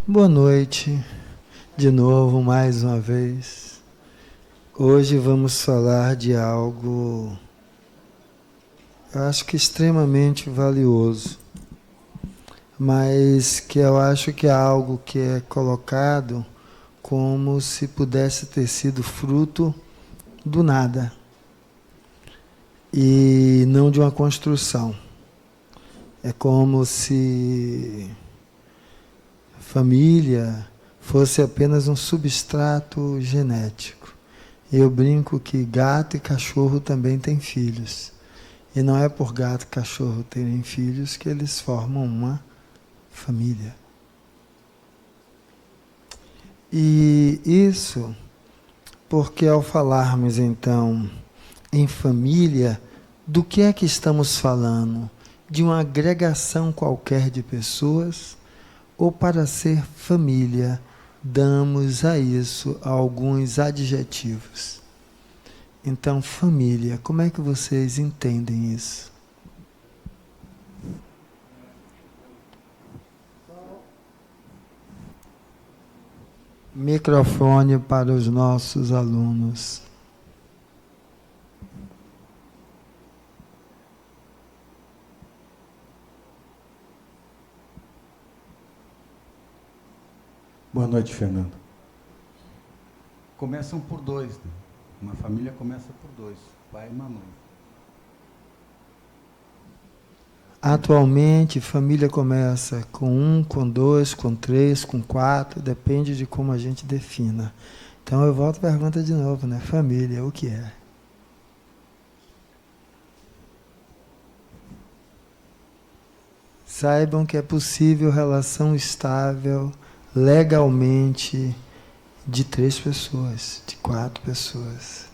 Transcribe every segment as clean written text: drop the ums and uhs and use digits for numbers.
Boa noite, de novo, mais uma vez. Hoje vamos falar de algo, eu acho que extremamente valioso, mas que eu acho que é algo que é colocado como se pudesse ter sido fruto do nada e não de uma construção. É como se família fosse apenas um substrato genético. Eu brinco que gato e cachorro também têm filhos. E não é por gato e cachorro terem filhos que eles formam uma família. E isso porque ao falarmos então em família, do que é que estamos falando? De uma agregação qualquer de pessoas? Ou para ser família, damos a isso alguns adjetivos? Então, família, como é que vocês entendem isso? Microfone para os nossos alunos. Boa noite, Fernando. Começam por dois, né? Uma família começa por dois, pai e mamãe. Atualmente, família começa com um, com dois, com três, com quatro, depende de como a gente defina. Então eu volto à pergunta de novo, né? Família, o que é? Saibam que é possível relação estável, legalmente, de 3 pessoas, de 4 pessoas.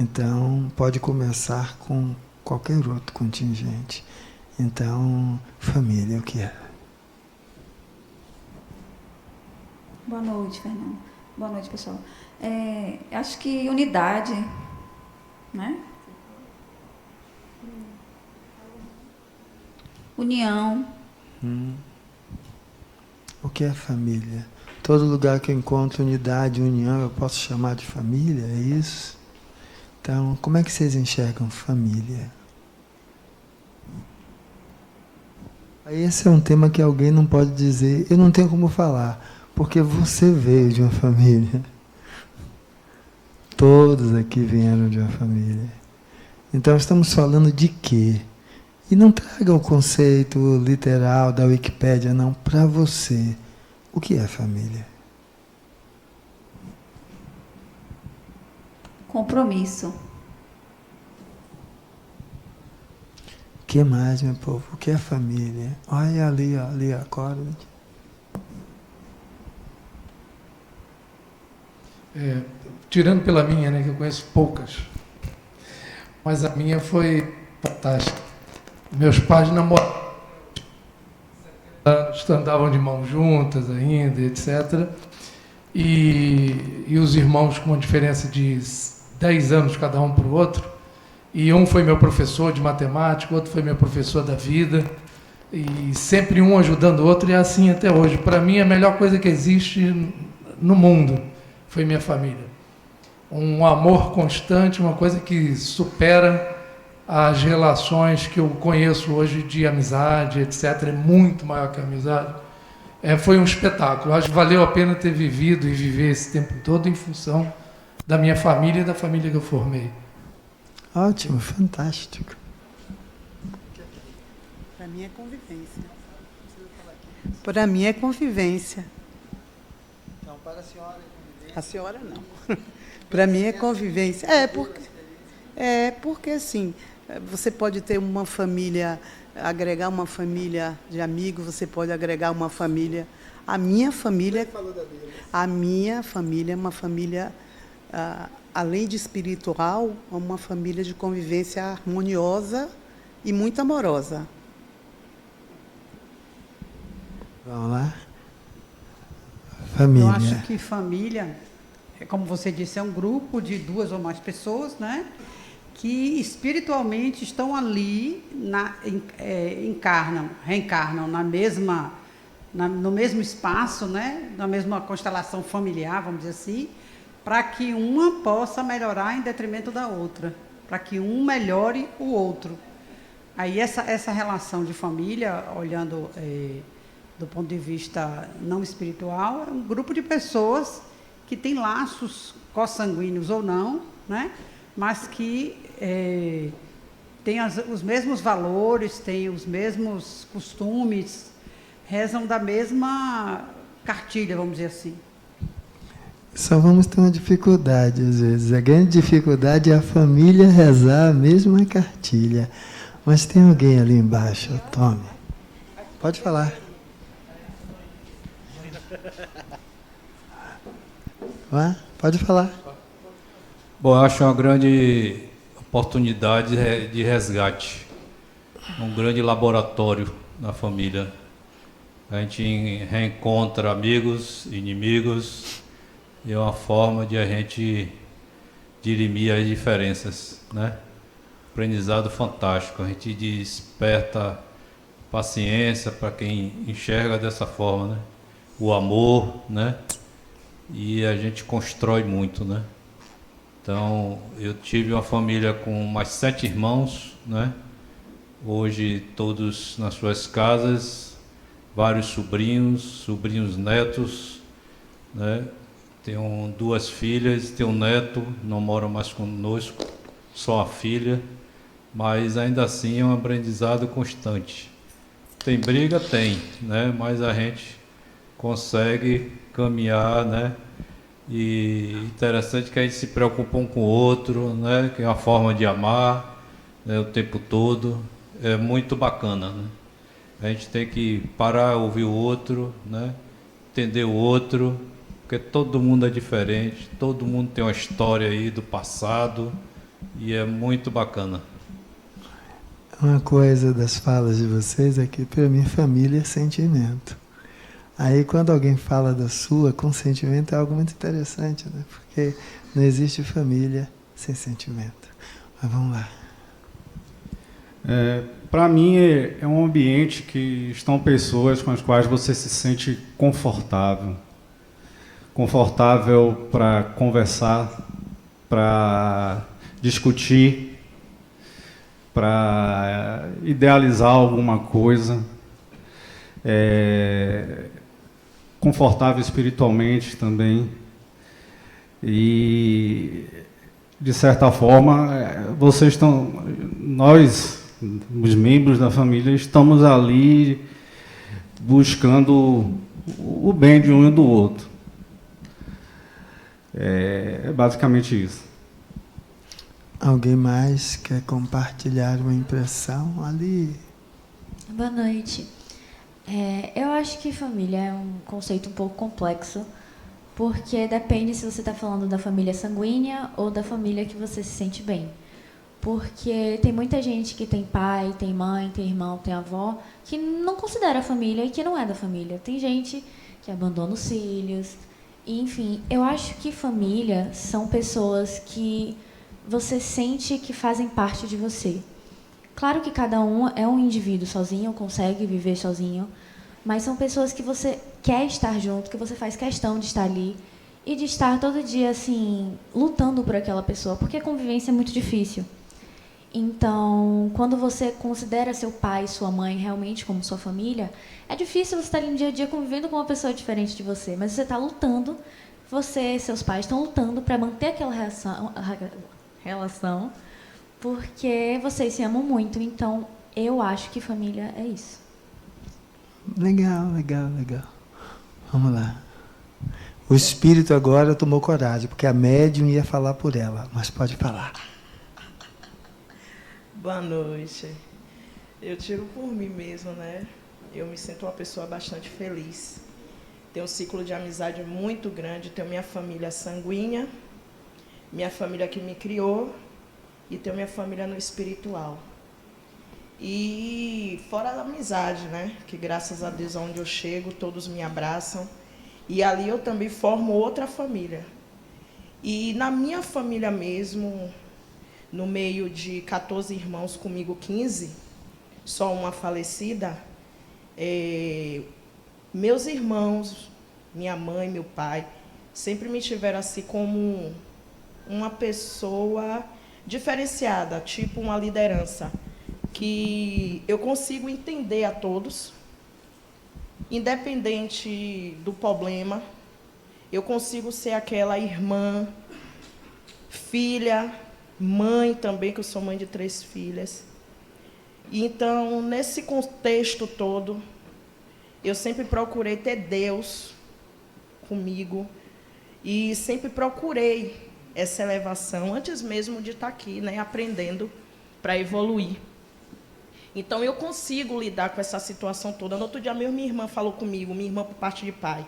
Então, pode começar com qualquer outro contingente. Então, família, o que é? Boa noite, Fernando. Boa noite, pessoal. Acho que unidade, né? União. O que é família? Todo lugar que eu encontro unidade, união, eu posso chamar de família, é isso? Então, como é que vocês enxergam família? Esse é um tema que alguém não pode dizer, eu não tenho como falar, porque você veio de uma família. Todos aqui vieram de uma família. Então, estamos falando de quê? E não traga o conceito literal da Wikipédia, não, para você. O que é família? Compromisso. O que mais, meu povo? O que é família? Olha ali, ó, ali, acorda. Tirando pela minha, né, que eu conheço poucas, mas a minha foi fantástica. Meus pais namoravam, andavam de mãos juntas ainda, etc. E os irmãos com uma diferença de 10 anos cada um para o outro. E um foi meu professor de matemática, o outro foi meu professor da vida. E sempre um ajudando o outro, e é assim até hoje. Para mim, a melhor coisa que existe no mundo foi minha família. Um amor constante, uma coisa que supera as relações que eu conheço hoje de amizade, etc. É muito maior que a amizade. Foi um espetáculo. Acho que valeu a pena ter vivido e viver esse tempo todo em função da minha família e da família que eu formei. Ótimo, fantástico. Para mim é convivência. Para mim é convivência. Então, para a senhora é convivência? A senhora não. Para mim é convivência. Porque assim, você pode ter uma família, agregar uma família de amigos, você pode agregar uma família. A minha família é uma família, além de espiritual, é uma família de convivência harmoniosa e muito amorosa. Vamos lá? Família. Eu acho que família, como você disse, é um grupo de 2 ou mais pessoas, né? Que espiritualmente estão ali, reencarnam na mesma no mesmo espaço, né? Na mesma constelação familiar, vamos dizer assim, para que uma possa melhorar em detrimento da outra, para que um melhore o outro. Aí essa relação de família, olhando do ponto de vista não espiritual, é um grupo de pessoas que tem laços consanguíneos ou não, né? Mas que têm os mesmos valores, têm os mesmos costumes, rezam da mesma cartilha, vamos dizer assim. Só vamos ter uma dificuldade às vezes. A grande dificuldade é a família rezar a mesma cartilha. Mas tem alguém ali embaixo, tome. Pode falar. Vá, pode falar. Bom, eu acho uma grande oportunidade de resgate, um grande laboratório na família. A gente reencontra amigos, inimigos, e é uma forma de a gente dirimir as diferenças, né? Aprendizado fantástico, a gente desperta paciência para quem enxerga dessa forma, né? O amor, né? E a gente constrói muito, né? Então, eu tive uma família com mais 7 irmãos, né? Hoje todos nas suas casas, vários sobrinhos netos, né? Tenho 2 filhas, tenho um neto, não moram mais conosco, só a filha, mas ainda assim é um aprendizado constante. Tem briga? Tem, né? Mas a gente consegue caminhar, né? E interessante que a gente se preocupa um com o outro, né? Que é uma forma de amar, né? O tempo todo. É muito bacana, né? A gente tem que parar, ouvir o outro, né? Entender o outro, porque todo mundo é diferente, todo mundo tem uma história aí do passado e é muito bacana. Uma coisa das falas de vocês é que para mim família é sentimento. Aí quando alguém fala da sua com sentimento é algo muito interessante, né? Porque não existe família sem sentimento. Mas vamos lá. Para mim é um ambiente que estão pessoas com as quais você se sente confortável. Confortável para conversar, para discutir, para idealizar alguma coisa. Confortável espiritualmente também. E, de certa forma, nós, os membros da família, estamos ali buscando o bem de um e do outro. É basicamente isso. Alguém mais quer compartilhar uma impressão ali? Boa noite. Eu acho que família é um conceito um pouco complexo, porque depende se você está falando da família sanguínea ou da família que você se sente bem. Porque tem muita gente que tem pai, tem mãe, tem irmão, tem avó, que não considera família e que não é da família. Tem gente que abandona os filhos. Enfim, eu acho que família são pessoas que você sente que fazem parte de você. Claro que cada um é um indivíduo sozinho, consegue viver sozinho, mas são pessoas que você quer estar junto, que você faz questão de estar ali e de estar todo dia, assim, lutando por aquela pessoa, porque a convivência é muito difícil. Então, quando você considera seu pai e sua mãe realmente como sua família, é difícil você estar ali no dia a dia convivendo com uma pessoa diferente de você, mas você está lutando, você e seus pais estão lutando para manter aquela relação, porque vocês se amam muito. Então, eu acho que família é isso. Legal. Vamos lá. O espírito agora tomou coragem, porque a médium ia falar por ela, mas pode falar. Boa noite. Eu tiro por mim mesmo, né? Eu me sinto uma pessoa bastante feliz. Tenho um ciclo de amizade muito grande, tenho minha família sanguínea, minha família que me criou, e tenho minha família no espiritual. E fora a amizade, né? Que graças a Deus, onde eu chego, todos me abraçam. E ali eu também formo outra família. E na minha família mesmo, no meio de 14 irmãos, comigo 15, só uma falecida, Meus irmãos, minha mãe, meu pai, sempre me tiveram assim como uma pessoa diferenciada, tipo uma liderança, que eu consigo entender a todos, independente do problema, eu consigo ser aquela irmã, filha, mãe também, que eu sou mãe de 3 filhas. Então, nesse contexto todo, eu sempre procurei ter Deus comigo e sempre procurei essa elevação antes mesmo de estar aqui, né, aprendendo para evoluir. Então, eu consigo lidar com essa situação toda. No outro dia mesmo, minha irmã falou comigo, minha irmã por parte de pai.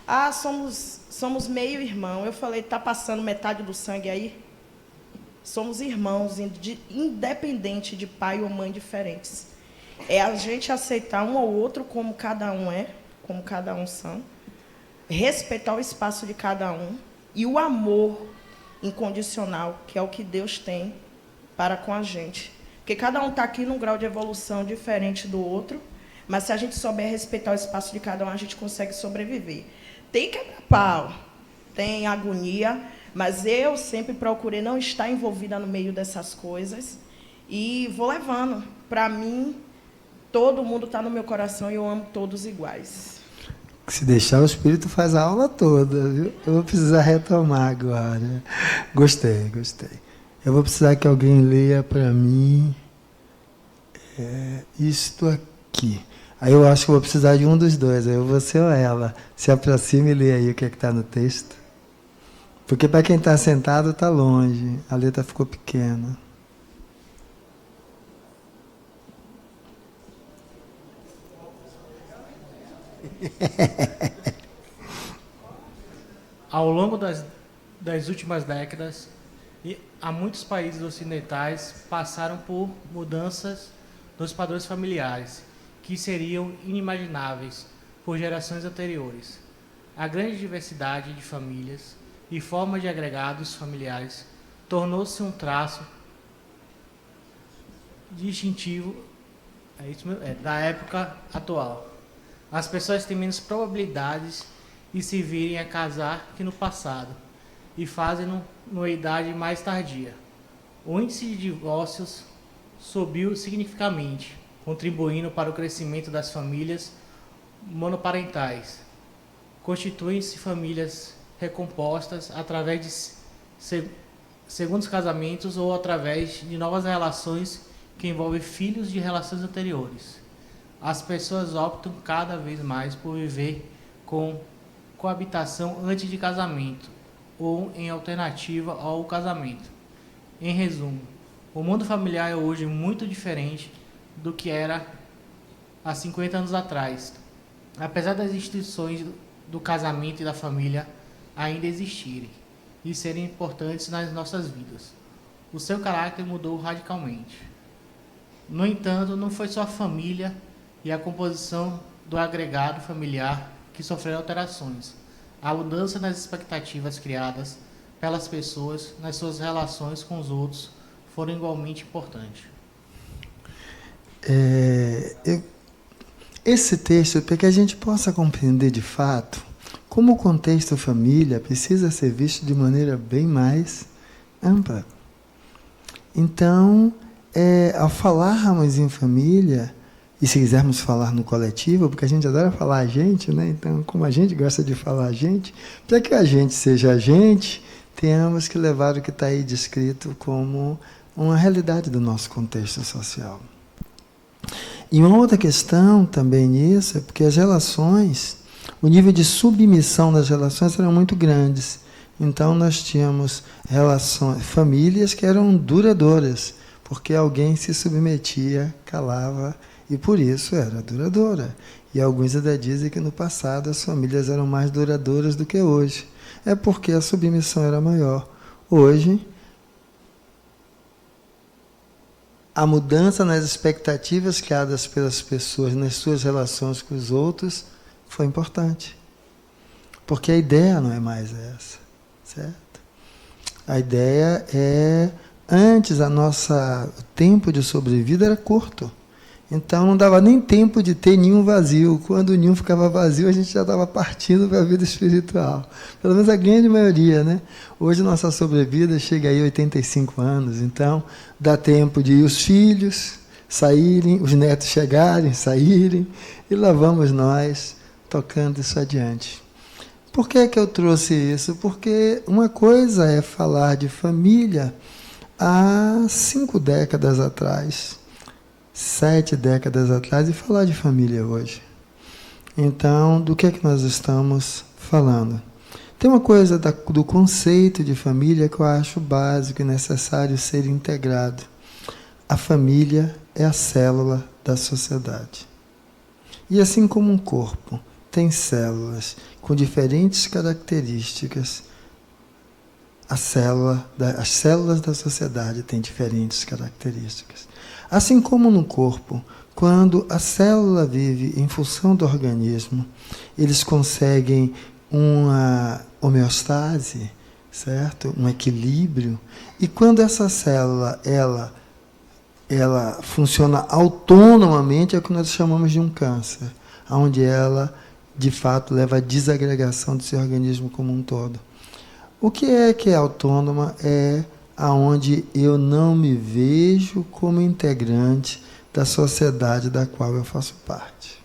Ah, somos meio irmão. Eu falei, está passando metade do sangue aí? Somos irmãos, independente de pai ou mãe diferentes. É a gente aceitar um ao outro como cada um é, como cada um são, respeitar o espaço de cada um e o amor incondicional, que é o que Deus tem para com a gente. Porque cada um está aqui num grau de evolução diferente do outro, mas se a gente souber respeitar o espaço de cada um, a gente consegue sobreviver. Tem quebra-pau, tem agonia, mas eu sempre procurei não estar envolvida no meio dessas coisas e vou levando. Para mim, todo mundo está no meu coração e eu amo todos iguais. Se deixar, o Espírito faz a aula toda, viu? Eu vou precisar retomar agora. Gostei. Eu vou precisar que alguém leia para mim isto aqui. Aí eu acho que eu vou precisar de um dos dois, aí você ou ela. Se aproxima e lê aí o que é que está no texto. Porque para quem está sentado está longe, a letra ficou pequena. Ao longo das últimas décadas, há muitos países ocidentais passaram por mudanças nos padrões familiares, que seriam inimagináveis por gerações anteriores. A grande diversidade de famílias e formas de agregados familiares tornou-se um traço distintivo da época atual. As pessoas têm menos probabilidades de se virem a casar que no passado e fazem numa idade mais tardia. O índice de divórcios subiu significativamente, contribuindo para o crescimento das famílias monoparentais. Constituem-se famílias recompostas através de segundos casamentos ou através de novas relações que envolvem filhos de relações anteriores. As pessoas optam cada vez mais por viver com coabitação antes de casamento ou em alternativa ao casamento. Em resumo, o mundo familiar é hoje muito diferente do que era há 50 anos atrás. Apesar das instituições do casamento e da família ainda existirem e serem importantes nas nossas vidas, o seu caráter mudou radicalmente. No entanto, não foi só a família e a composição do agregado familiar que sofreram alterações. A mudança nas expectativas criadas pelas pessoas nas suas relações com os outros foram igualmente importantes. Esse texto, para que a gente possa compreender de fato como o contexto família precisa ser visto de maneira bem mais ampla. Então, ao falarmos em família, e se quisermos falar no coletivo, porque a gente adora falar a gente, né? Então, como a gente gosta de falar a gente, para que a gente seja a gente, temos que levar o que está aí descrito como uma realidade do nosso contexto social. E uma outra questão também nisso é porque as relações, o nível de submissão das relações eram muito grandes. Então nós tínhamos famílias que eram duradouras, porque alguém se submetia, calava, e por isso era duradoura. E alguns ainda dizem que no passado as famílias eram mais duradouras do que hoje. É porque a submissão era maior. Hoje, a mudança nas expectativas criadas pelas pessoas nas suas relações com os outros foi importante. Porque a ideia não é mais essa, certo? A ideia é, antes o tempo de sobrevida era curto. Então não dava nem tempo de ter ninho vazio. Quando o ninho ficava vazio, a gente já estava partindo para a vida espiritual. Pelo menos a grande maioria, né? Hoje nossa sobrevida chega aí a 85 anos, então dá tempo de os filhos saírem, os netos chegarem, saírem, e lá vamos nós tocando isso adiante. Por que que eu trouxe isso? Porque uma coisa é falar de família há 5 décadas atrás, 7 décadas atrás, e falar de família hoje. Então, do que é que nós estamos falando? Tem uma coisa do conceito de família que eu acho básico e necessário ser integrado. A família é a célula da sociedade. E assim como um corpo tem células com diferentes características, as células da sociedade têm diferentes características. Assim como no corpo, quando a célula vive em função do organismo, eles conseguem uma homeostase, certo? Um equilíbrio. E quando essa célula ela funciona autonomamente, é o que nós chamamos de um câncer, onde ela, de fato, leva à desagregação do seu organismo como um todo. O que é autônoma? É aonde eu não me vejo como integrante da sociedade da qual eu faço parte.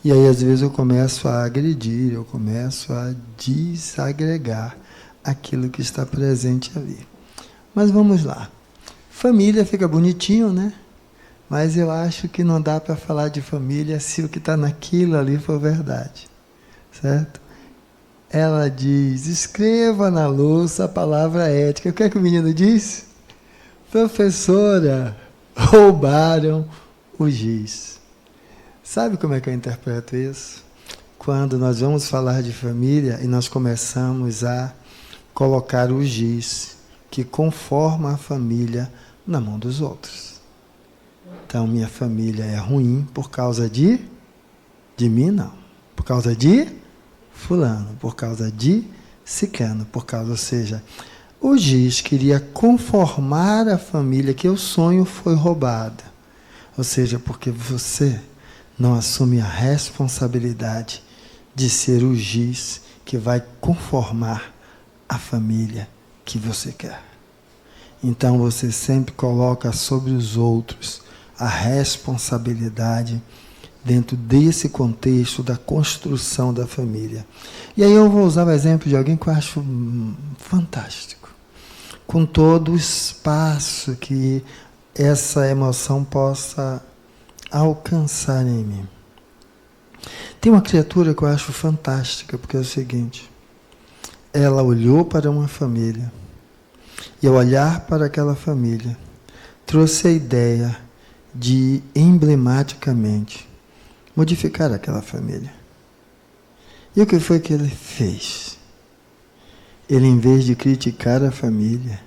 E aí, às vezes, eu começo a agredir, eu começo a desagregar aquilo que está presente ali. Mas vamos lá. Família fica bonitinho, né? Mas eu acho que não dá para falar de família se o que está naquilo ali for verdade. Certo? Ela diz, escreva na louça a palavra ética. O que é que o menino diz? Professora, roubaram o giz. Sabe como é que eu interpreto isso? Quando nós vamos falar de família e nós começamos a colocar o giz que conforma a família na mão dos outros. Então, minha família é ruim por causa de mim, não. Por causa de fulano, por causa de ciclano, ou seja, o giz queria conformar a família que o sonho foi roubado. Ou seja, porque você não assume a responsabilidade de ser o giz que vai conformar a família que você quer. Então você sempre coloca sobre os outros a responsabilidade dentro desse contexto da construção da família. E aí eu vou usar o exemplo de alguém que eu acho fantástico, com todo o espaço que essa emoção possa alcançar em mim. Tem uma criatura que eu acho fantástica, porque é o seguinte, ela olhou para uma família, e ao olhar para aquela família, trouxe a ideia de, emblematicamente, modificar aquela família. E o que foi que ele fez? Ele, em vez de criticar a família,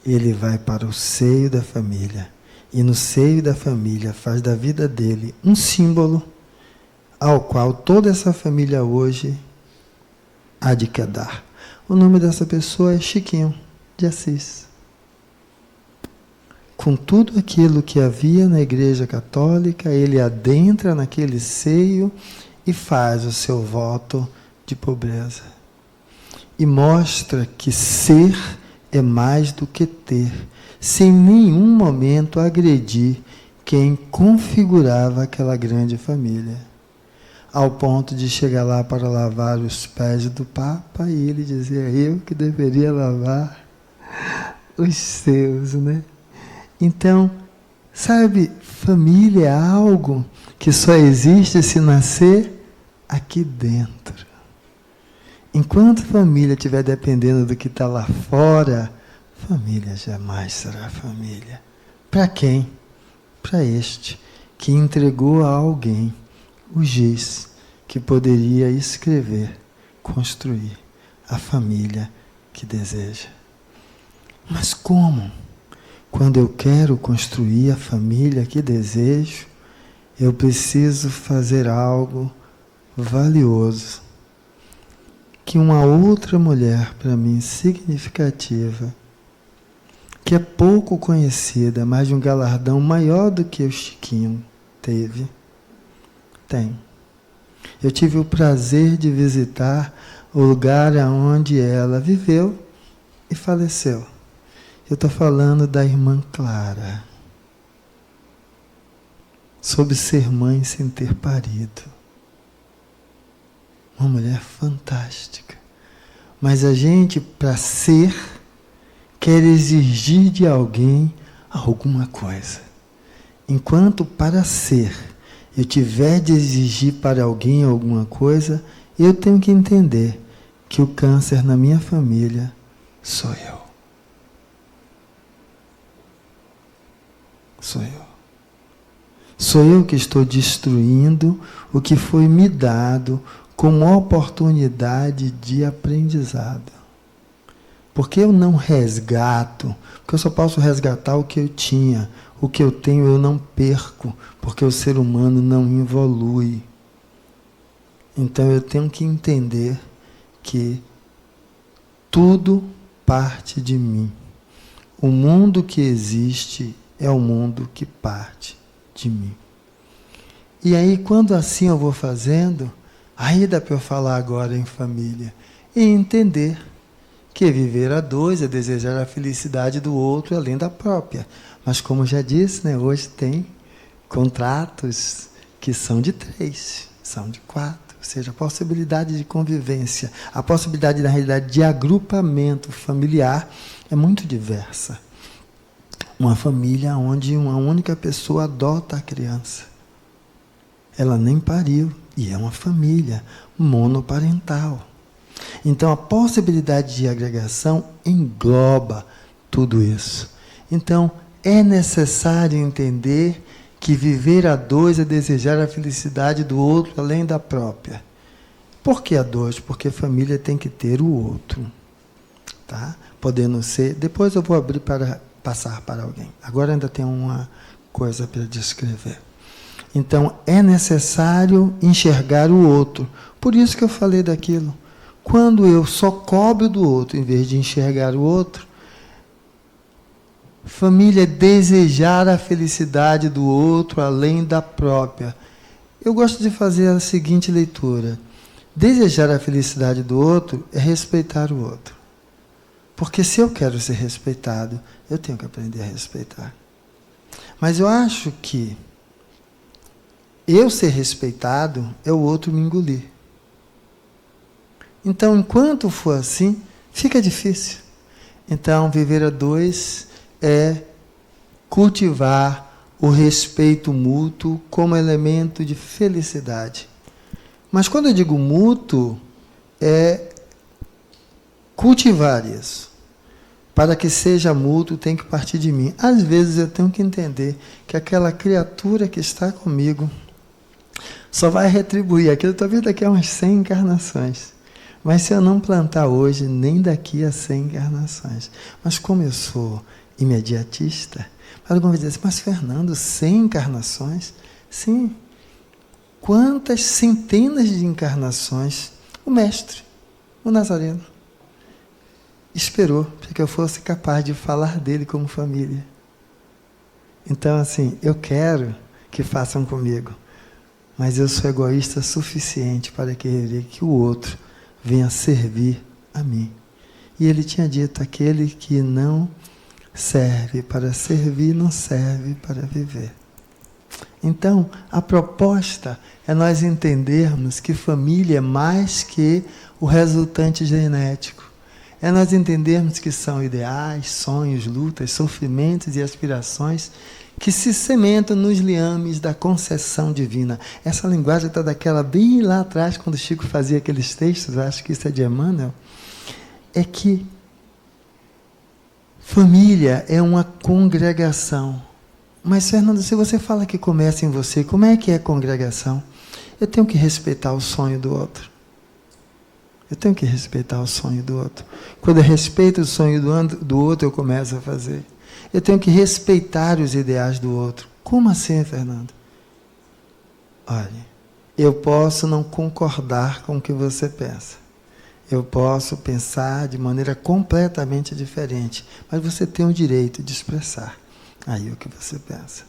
ele vai para o seio da família, e no seio da família faz da vida dele um símbolo ao qual toda essa família hoje há de quedar. O nome dessa pessoa é Chiquinho de Assis. Com tudo aquilo que havia na Igreja Católica, ele adentra naquele seio e faz o seu voto de pobreza. E mostra que ser é mais do que ter, sem em nenhum momento agredir quem configurava aquela grande família. Ao ponto de chegar lá para lavar os pés do Papa e ele dizer, eu que deveria lavar os seus, né? Então, sabe, família é algo que só existe se nascer aqui dentro. Enquanto família estiver dependendo do que está lá fora, família jamais será família. Para quem? Para este que entregou a alguém o giz que poderia escrever, construir a família que deseja. Mas como? Quando eu quero construir a família que desejo, eu preciso fazer algo valioso, que uma outra mulher, para mim, significativa, que é pouco conhecida, mas de um galardão maior do que o Chiquinho teve. Tem. Eu tive o prazer de visitar o lugar onde ela viveu e faleceu. Eu estou falando da irmã Clara. Sobre ser mãe sem ter parido. Uma mulher fantástica. Mas a gente, para ser, quer exigir de alguém alguma coisa. Enquanto para ser eu tiver de exigir para alguém alguma coisa, eu tenho que entender que o câncer na minha família sou eu. Sou eu. Sou eu que estou destruindo o que foi me dado como oportunidade de aprendizado. Porque eu não resgato, porque eu só posso resgatar o que eu tinha, o que eu tenho eu não perco, porque o ser humano não evolui. Então eu tenho que entender que tudo parte de mim. O mundo que existe é o mundo que parte de mim. E aí, quando assim eu vou fazendo, aí dá para eu falar agora em família e entender que viver a dois é desejar a felicidade do outro além da própria. Mas como já disse, né, hoje tem contratos que são de 3, são de 4, ou seja, a possibilidade de convivência, a possibilidade, na realidade, de agrupamento familiar é muito diversa. Uma família onde uma única pessoa adota a criança. Ela nem pariu, e é uma família monoparental. Então, a possibilidade de agregação engloba tudo isso. Então, é necessário entender que viver a dois é desejar a felicidade do outro além da própria. Por que a dois? Porque a família tem que ter o outro. Tá? Podendo ser... Depois eu vou abrir para passar para alguém. Agora ainda tem uma coisa para descrever. Então, é necessário enxergar o outro. Por isso que eu falei daquilo. Quando eu só cobro do outro, em vez de enxergar o outro, família é desejar a felicidade do outro além da própria. Eu gosto de fazer a seguinte leitura. Desejar a felicidade do outro é respeitar o outro. Porque se eu quero ser respeitado, eu tenho que aprender a respeitar. Mas eu acho que eu ser respeitado é o outro me engolir. Então, enquanto for assim, fica difícil. Então, viver a dois é cultivar o respeito mútuo como elemento de felicidade. Mas quando eu digo mútuo, é cultivar isso. Para que seja mútuo, tem que partir de mim. Às vezes eu tenho que entender que aquela criatura que está comigo só vai retribuir aquilo, talvez daqui a umas 100 encarnações. Mas se eu não plantar hoje, nem daqui a 100 encarnações. Mas como eu sou imediatista, alguma vez diz, mas Fernando, 100 encarnações? Sim. Quantas centenas de encarnações o mestre, o Nazareno, esperou para que eu fosse capaz de falar dele como família. Então, assim, eu quero que façam comigo, mas eu sou egoísta suficiente para querer que o outro venha servir a mim. E ele tinha dito, aquele que não serve para servir, não serve para viver. Então, a proposta é nós entendermos que família é mais que o resultante genético. É nós entendermos que são ideais, sonhos, lutas, sofrimentos e aspirações que se sementam nos liames da concessão divina. Essa linguagem está daquela bem lá atrás, quando Chico fazia aqueles textos, acho que isso é de Emmanuel, é que família é uma congregação. Mas, Fernando, se você fala que começa em você, como é que é congregação? Eu tenho que respeitar o sonho do outro. Eu tenho que respeitar o sonho do outro. Quando eu respeito o sonho do outro, eu começo a fazer. Eu tenho que respeitar os ideais do outro. Como assim, Fernando? Olha, eu posso não concordar com o que você pensa. Eu posso pensar de maneira completamente diferente, mas você tem o direito de expressar aí o que você pensa.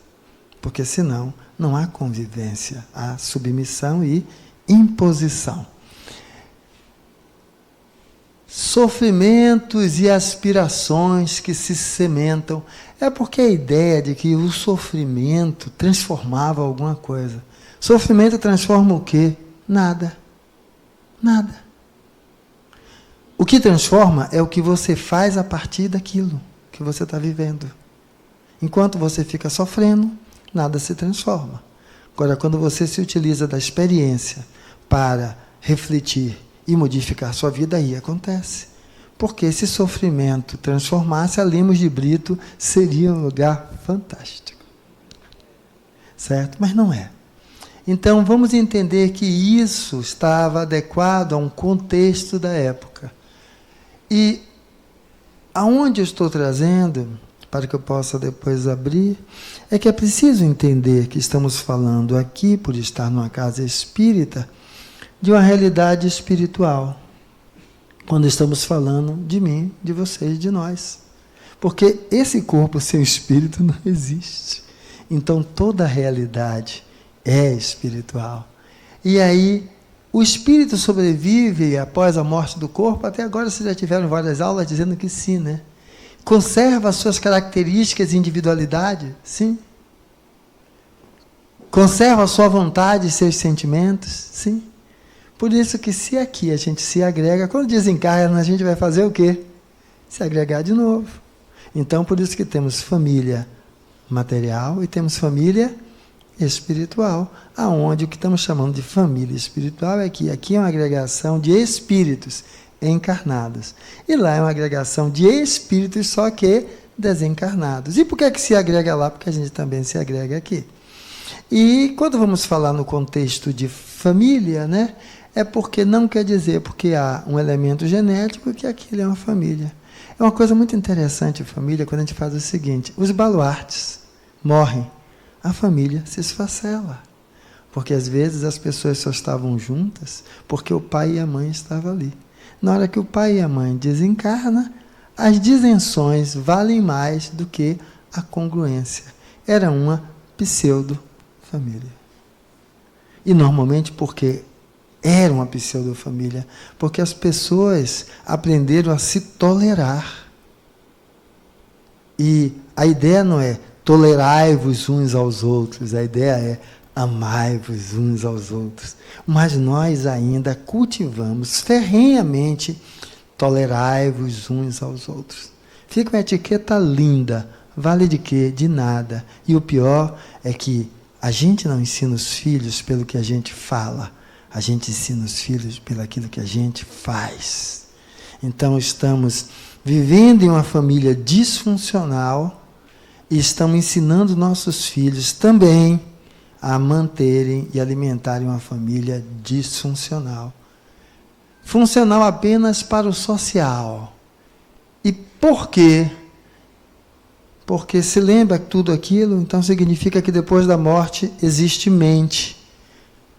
Porque senão não há convivência, há submissão e imposição. Sofrimentos e aspirações que se cimentam. É porque a ideia de que o sofrimento transformava alguma coisa. Sofrimento transforma o quê? Nada. Nada. O que transforma é o que você faz a partir daquilo que você está vivendo. Enquanto você fica sofrendo, nada se transforma. Agora, quando você se utiliza da experiência para refletir e modificar sua vida, aí acontece. Porque esse sofrimento transformasse, a Lemos de Brito seria um lugar fantástico. Certo? Mas não é. Então, vamos entender que isso estava adequado a um contexto da época. E aonde eu estou trazendo, para que eu possa depois abrir, é que é preciso entender que estamos falando aqui, por estar numa casa espírita, de uma realidade espiritual. Quando estamos falando de mim, de vocês, de nós. Porque esse corpo sem espírito não existe. Então, toda a realidade é espiritual. E aí, o espírito sobrevive após a morte do corpo. Até agora vocês já tiveram várias aulas dizendo que sim, né? Conserva as suas características e individualidade? Sim. Conserva a sua vontade e seus sentimentos? Sim. Por isso que se aqui a gente se agrega, quando desencarna, a gente vai fazer o quê? Se agregar de novo. Então, por isso que temos família material e temos família espiritual, aonde o que estamos chamando de família espiritual é que aqui é uma agregação de espíritos encarnados. E lá é uma agregação de espíritos, só que desencarnados. E por que se agrega lá? Porque a gente também se agrega aqui. E quando vamos falar no contexto de família, né, é porque não quer dizer porque há um elemento genético que aquilo é uma família. É uma coisa muito interessante a família quando a gente faz o seguinte: os baluartes morrem, a família se esfacela. Porque às vezes as pessoas só estavam juntas porque o pai e a mãe estavam ali. Na hora que o pai e a mãe desencarnam, as disenções valem mais do que a congruência. Era uma pseudo-família. E normalmente porque era uma pseudo-família, porque as pessoas aprenderam a se tolerar. E a ideia não é tolerai-vos uns aos outros, a ideia é amai-vos uns aos outros. Mas nós ainda cultivamos ferrenhamente tolerai-vos uns aos outros. Fica uma etiqueta linda, vale de quê? De nada. E o pior é que a gente não ensina os filhos pelo que a gente fala, a gente ensina os filhos pelo aquilo que a gente faz. Então estamos vivendo em uma família disfuncional e estamos ensinando nossos filhos também a manterem e alimentarem uma família disfuncional. Funcional apenas para o social. E por quê? Porque se lembra tudo aquilo, então significa que depois da morte existe mente.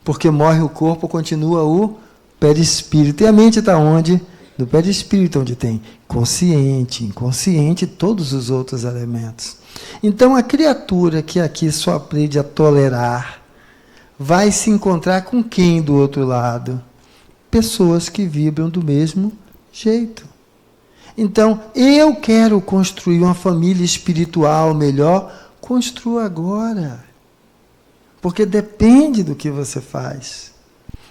Porque morre o corpo, continua o perispírito. E a mente está onde? No perispírito, onde tem consciente, inconsciente e todos os outros elementos. Então, a criatura que aqui só aprende a tolerar, vai se encontrar com quem do outro lado? Pessoas que vibram do mesmo jeito. Então, eu quero construir uma família espiritual melhor, construa agora. Porque depende do que você faz.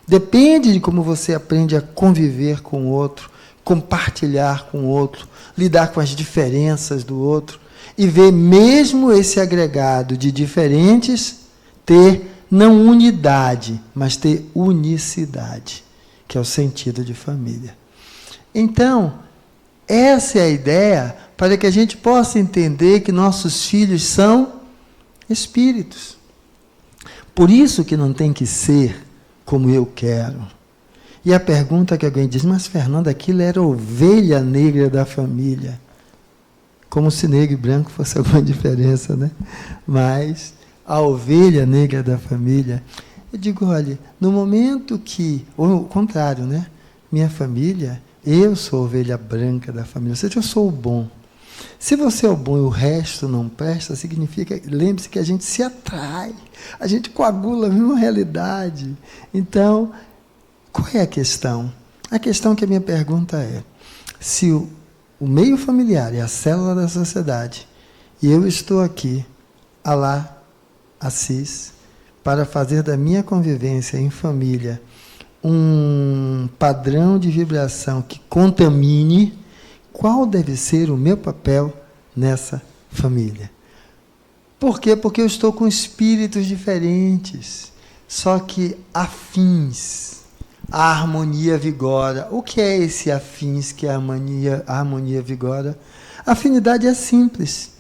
Depende de como você aprende a conviver com o outro, compartilhar com o outro, lidar com as diferenças do outro e ver mesmo esse agregado de diferentes ter não unidade, mas ter unicidade, que é o sentido de família. Então, essa é a ideia para que a gente possa entender que nossos filhos são espíritos. Por isso que não tem que ser como eu quero. E a pergunta que alguém diz, mas Fernando, aquilo era a ovelha negra da família. Como se negro e branco fosse alguma diferença, né? Mas a ovelha negra da família, eu digo, olha, no momento que, ou o contrário, né? minha família, eu sou a ovelha branca da família, ou seja, eu sou o bom. Se você é o bom e o resto não presta, significa, lembre-se que a gente se atrai, a gente coagula a mesma realidade. Então, qual é a questão? A questão que a minha pergunta é, se o meio familiar é a célula da sociedade, e eu estou aqui, Alá, Assis, para fazer da minha convivência em família um padrão de vibração que contamine, qual deve ser o meu papel nessa família? Por quê? Porque eu estou com espíritos diferentes, só que afins. A harmonia vigora. O que é esse afins que a harmonia vigora? A afinidade é simples.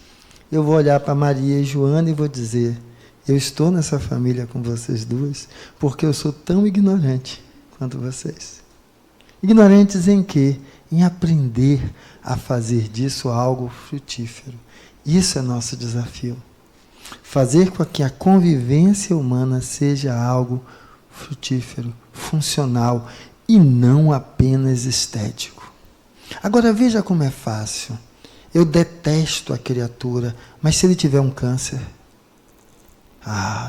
Eu vou olhar para Maria e Joana e vou dizer, eu estou nessa família com vocês duas porque eu sou tão ignorante quanto vocês. Ignorantes em quê? Em aprender a fazer disso algo frutífero. Isso é nosso desafio. Fazer com que a convivência humana seja algo frutífero, funcional e não apenas estético. Agora veja como é fácil. Eu detesto a criatura, mas se ele tiver um câncer,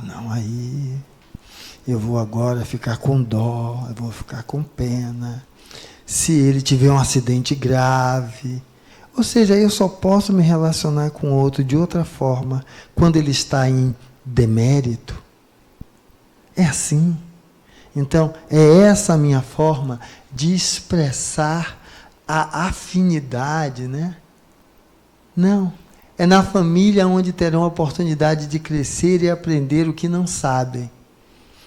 não, aí eu vou agora ficar com dó, eu vou ficar com pena. Se ele tiver um acidente grave, ou seja, eu só posso me relacionar com o outro de outra forma quando ele está em demérito. É assim. Então, é essa a minha forma de expressar a afinidade, né? Não. É na família onde terão a oportunidade de crescer e aprender o que não sabem.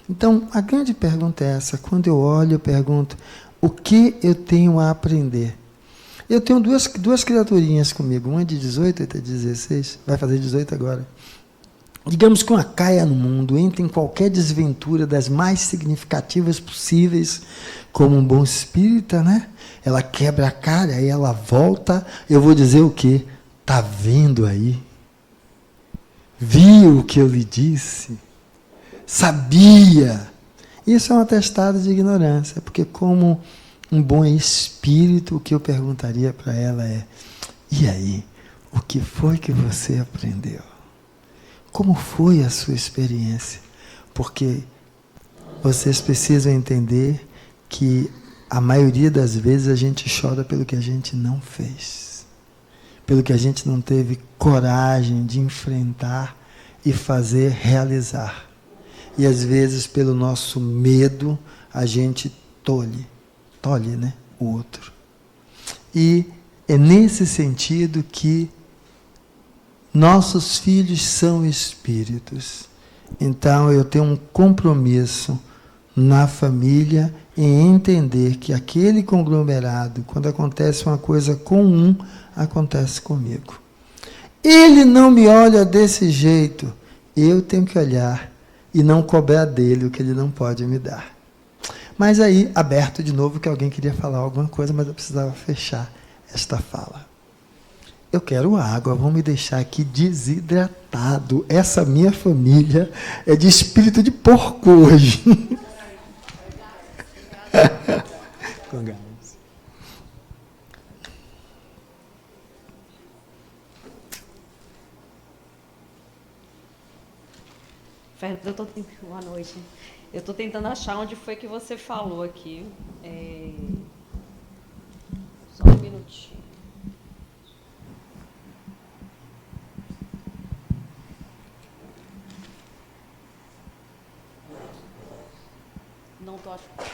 Então, a grande pergunta é essa. Quando eu olho, eu pergunto, o que eu tenho a aprender? Eu tenho duas criaturinhas comigo, uma de 18 e outra de 16, vai fazer 18 agora. Digamos que uma caia no mundo, entra em qualquer desventura das mais significativas possíveis, como um bom espírita, né? Ela quebra a cara, aí ela volta, eu vou dizer o quê? Está vendo aí? Viu o que eu lhe disse? Sabia? Isso é um atestado de ignorância, porque como um bom espírito, o que eu perguntaria para ela é, e aí, o que foi que você aprendeu? Como foi a sua experiência? Porque vocês precisam entender que a maioria das vezes a gente chora pelo que a gente não fez, pelo que a gente não teve coragem de enfrentar e fazer realizar. E às vezes pelo nosso medo a gente tolhe, né, o outro. E é nesse sentido que nossos filhos são espíritos. Então eu tenho um compromisso na família em entender que aquele conglomerado, quando acontece uma coisa com um, acontece comigo. Ele não me olha desse jeito, eu tenho que olhar e não cobrar dele o que ele não pode me dar. Mas aí, aberto de novo, que alguém queria falar alguma coisa, mas eu precisava fechar esta fala. Eu quero água, vão me deixar aqui desidratado. Essa minha família é de espírito de porco hoje. Com gás. Fernando, boa noite. Eu estou tentando achar onde foi que você falou aqui. Só um minutinho. Não estou achando.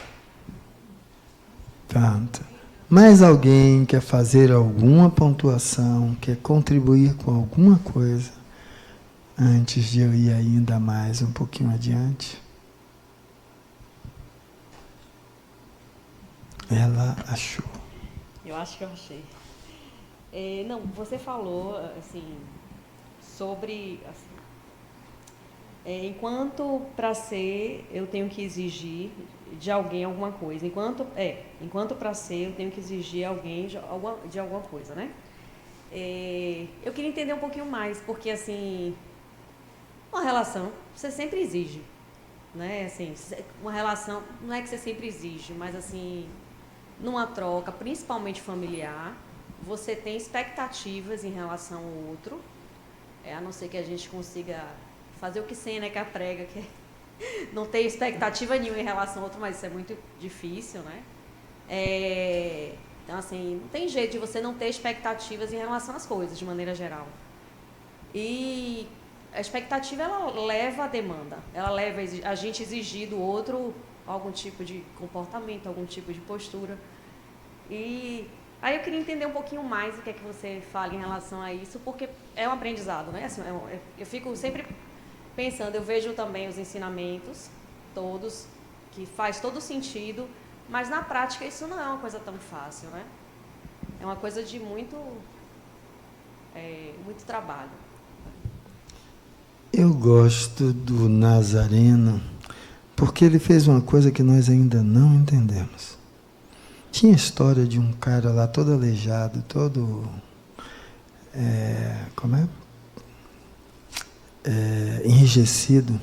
Tanto. Mais alguém quer fazer alguma pontuação, quer contribuir com alguma coisa, antes de eu ir ainda mais um pouquinho adiante? Ela achou. Eu acho que eu achei. Não, você falou assim sobre enquanto para ser eu tenho que exigir de alguém alguma coisa. Enquanto para ser eu tenho que exigir alguém de alguma coisa, né? Eu queria entender um pouquinho mais, porque assim, uma relação você sempre exige, né? Assim, uma relação não é que você sempre exige, mas assim numa troca, principalmente familiar, você tem expectativas em relação ao outro, a não ser que a gente consiga fazer o que Sêneca prega, que não tem expectativa nenhuma em relação ao outro, mas isso é muito difícil, né? Então, assim, não tem jeito de você não ter expectativas em relação às coisas, de maneira geral. E a expectativa, ela leva a demanda, ela leva a gente exigir do outro algum tipo de comportamento, algum tipo de postura. E aí eu queria entender um pouquinho mais o que é que você fala em relação a isso, porque é um aprendizado, né? Assim, eu fico sempre pensando, eu vejo também os ensinamentos todos, que faz todo sentido, mas na prática isso não é uma coisa tão fácil, né? É uma coisa de muito trabalho. Eu gosto do Nazareno porque ele fez uma coisa que nós ainda não entendemos. Tinha a história de um cara lá todo aleijado, todo... enrijecido.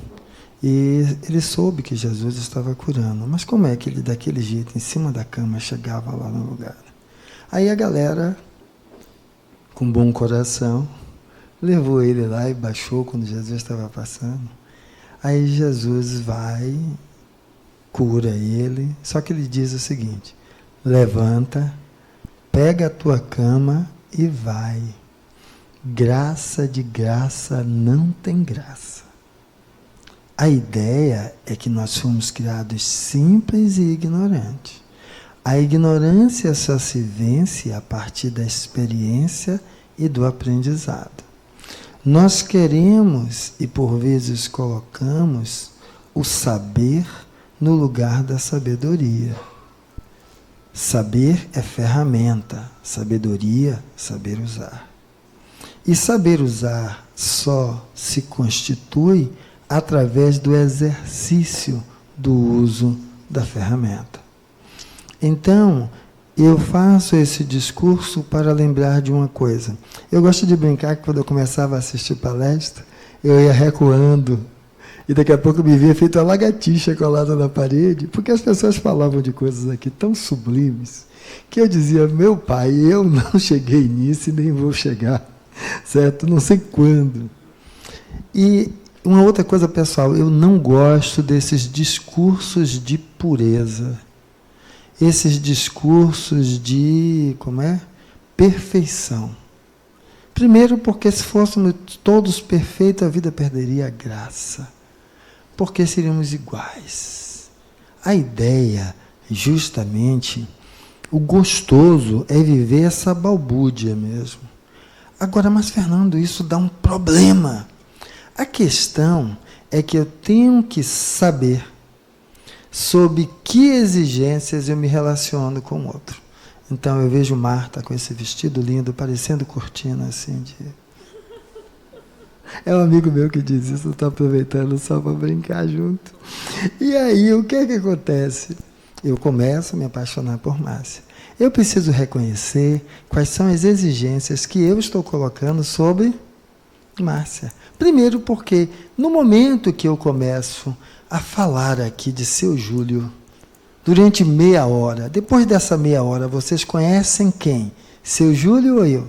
E ele soube que Jesus estava curando. Mas como é que ele, daquele jeito, em cima da cama, chegava lá no lugar? Aí a galera, com bom coração, levou ele lá e baixou quando Jesus estava passando. Aí Jesus vai, cura ele, só que ele diz o seguinte: levanta, pega a tua cama e vai. Graça de graça não tem graça. A ideia é que nós fomos criados simples e ignorantes. A ignorância só se vence a partir da experiência e do aprendizado. Nós queremos e por vezes colocamos o saber no lugar da sabedoria. Saber é ferramenta, sabedoria, saber usar. E saber usar só se constitui através do exercício do uso da ferramenta. Então, eu faço esse discurso para lembrar de uma coisa. Eu gosto de brincar que quando eu começava a assistir palestra, eu ia recuando, e daqui a pouco eu me via feito uma lagartixa colada na parede, porque as pessoas falavam de coisas aqui tão sublimes, que eu dizia, meu pai, eu não cheguei nisso e nem vou chegar, certo? Não sei quando. E uma outra coisa, pessoal, eu não gosto desses discursos de pureza, esses discursos de, perfeição. Primeiro, porque se fôssemos todos perfeitos, a vida perderia a graça, porque seríamos iguais. A ideia, justamente, o gostoso é viver essa balbúrdia mesmo. Agora, mas Fernando, isso dá um problema. A questão é que eu tenho que saber sob que exigências eu me relaciono com o outro. Então eu vejo Marta com esse vestido lindo, parecendo cortina assim de... É um amigo meu que diz isso, eu estou aproveitando só para brincar junto. E aí, o que é que acontece? Eu começo a me apaixonar por Márcia. Eu preciso reconhecer quais são as exigências que eu estou colocando sobre Márcia. Primeiro porque, no momento que eu começo a falar aqui de seu Júlio, durante meia hora, depois dessa meia hora, vocês conhecem quem? Seu Júlio ou eu?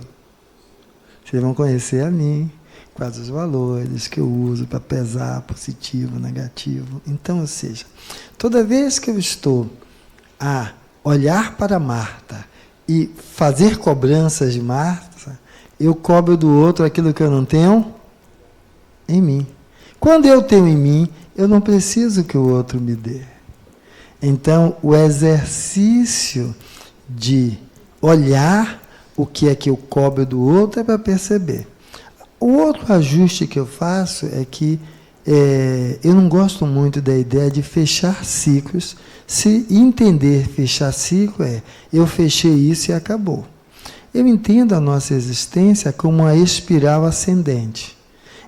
Vocês vão conhecer a mim, quais os valores que eu uso para pesar positivo, negativo. Então, ou seja, toda vez que eu estou a olhar para Marta e fazer cobranças de Marta, eu cobro do outro aquilo que eu não tenho em mim. Quando eu tenho em mim, eu não preciso que o outro me dê. Então, o exercício de olhar o que é que eu cobro do outro é para perceber. O outro ajuste que eu faço é que eu não gosto muito da ideia de fechar ciclos. Se entender fechar ciclo eu fechei isso e acabou. Eu entendo a nossa existência como uma espiral ascendente.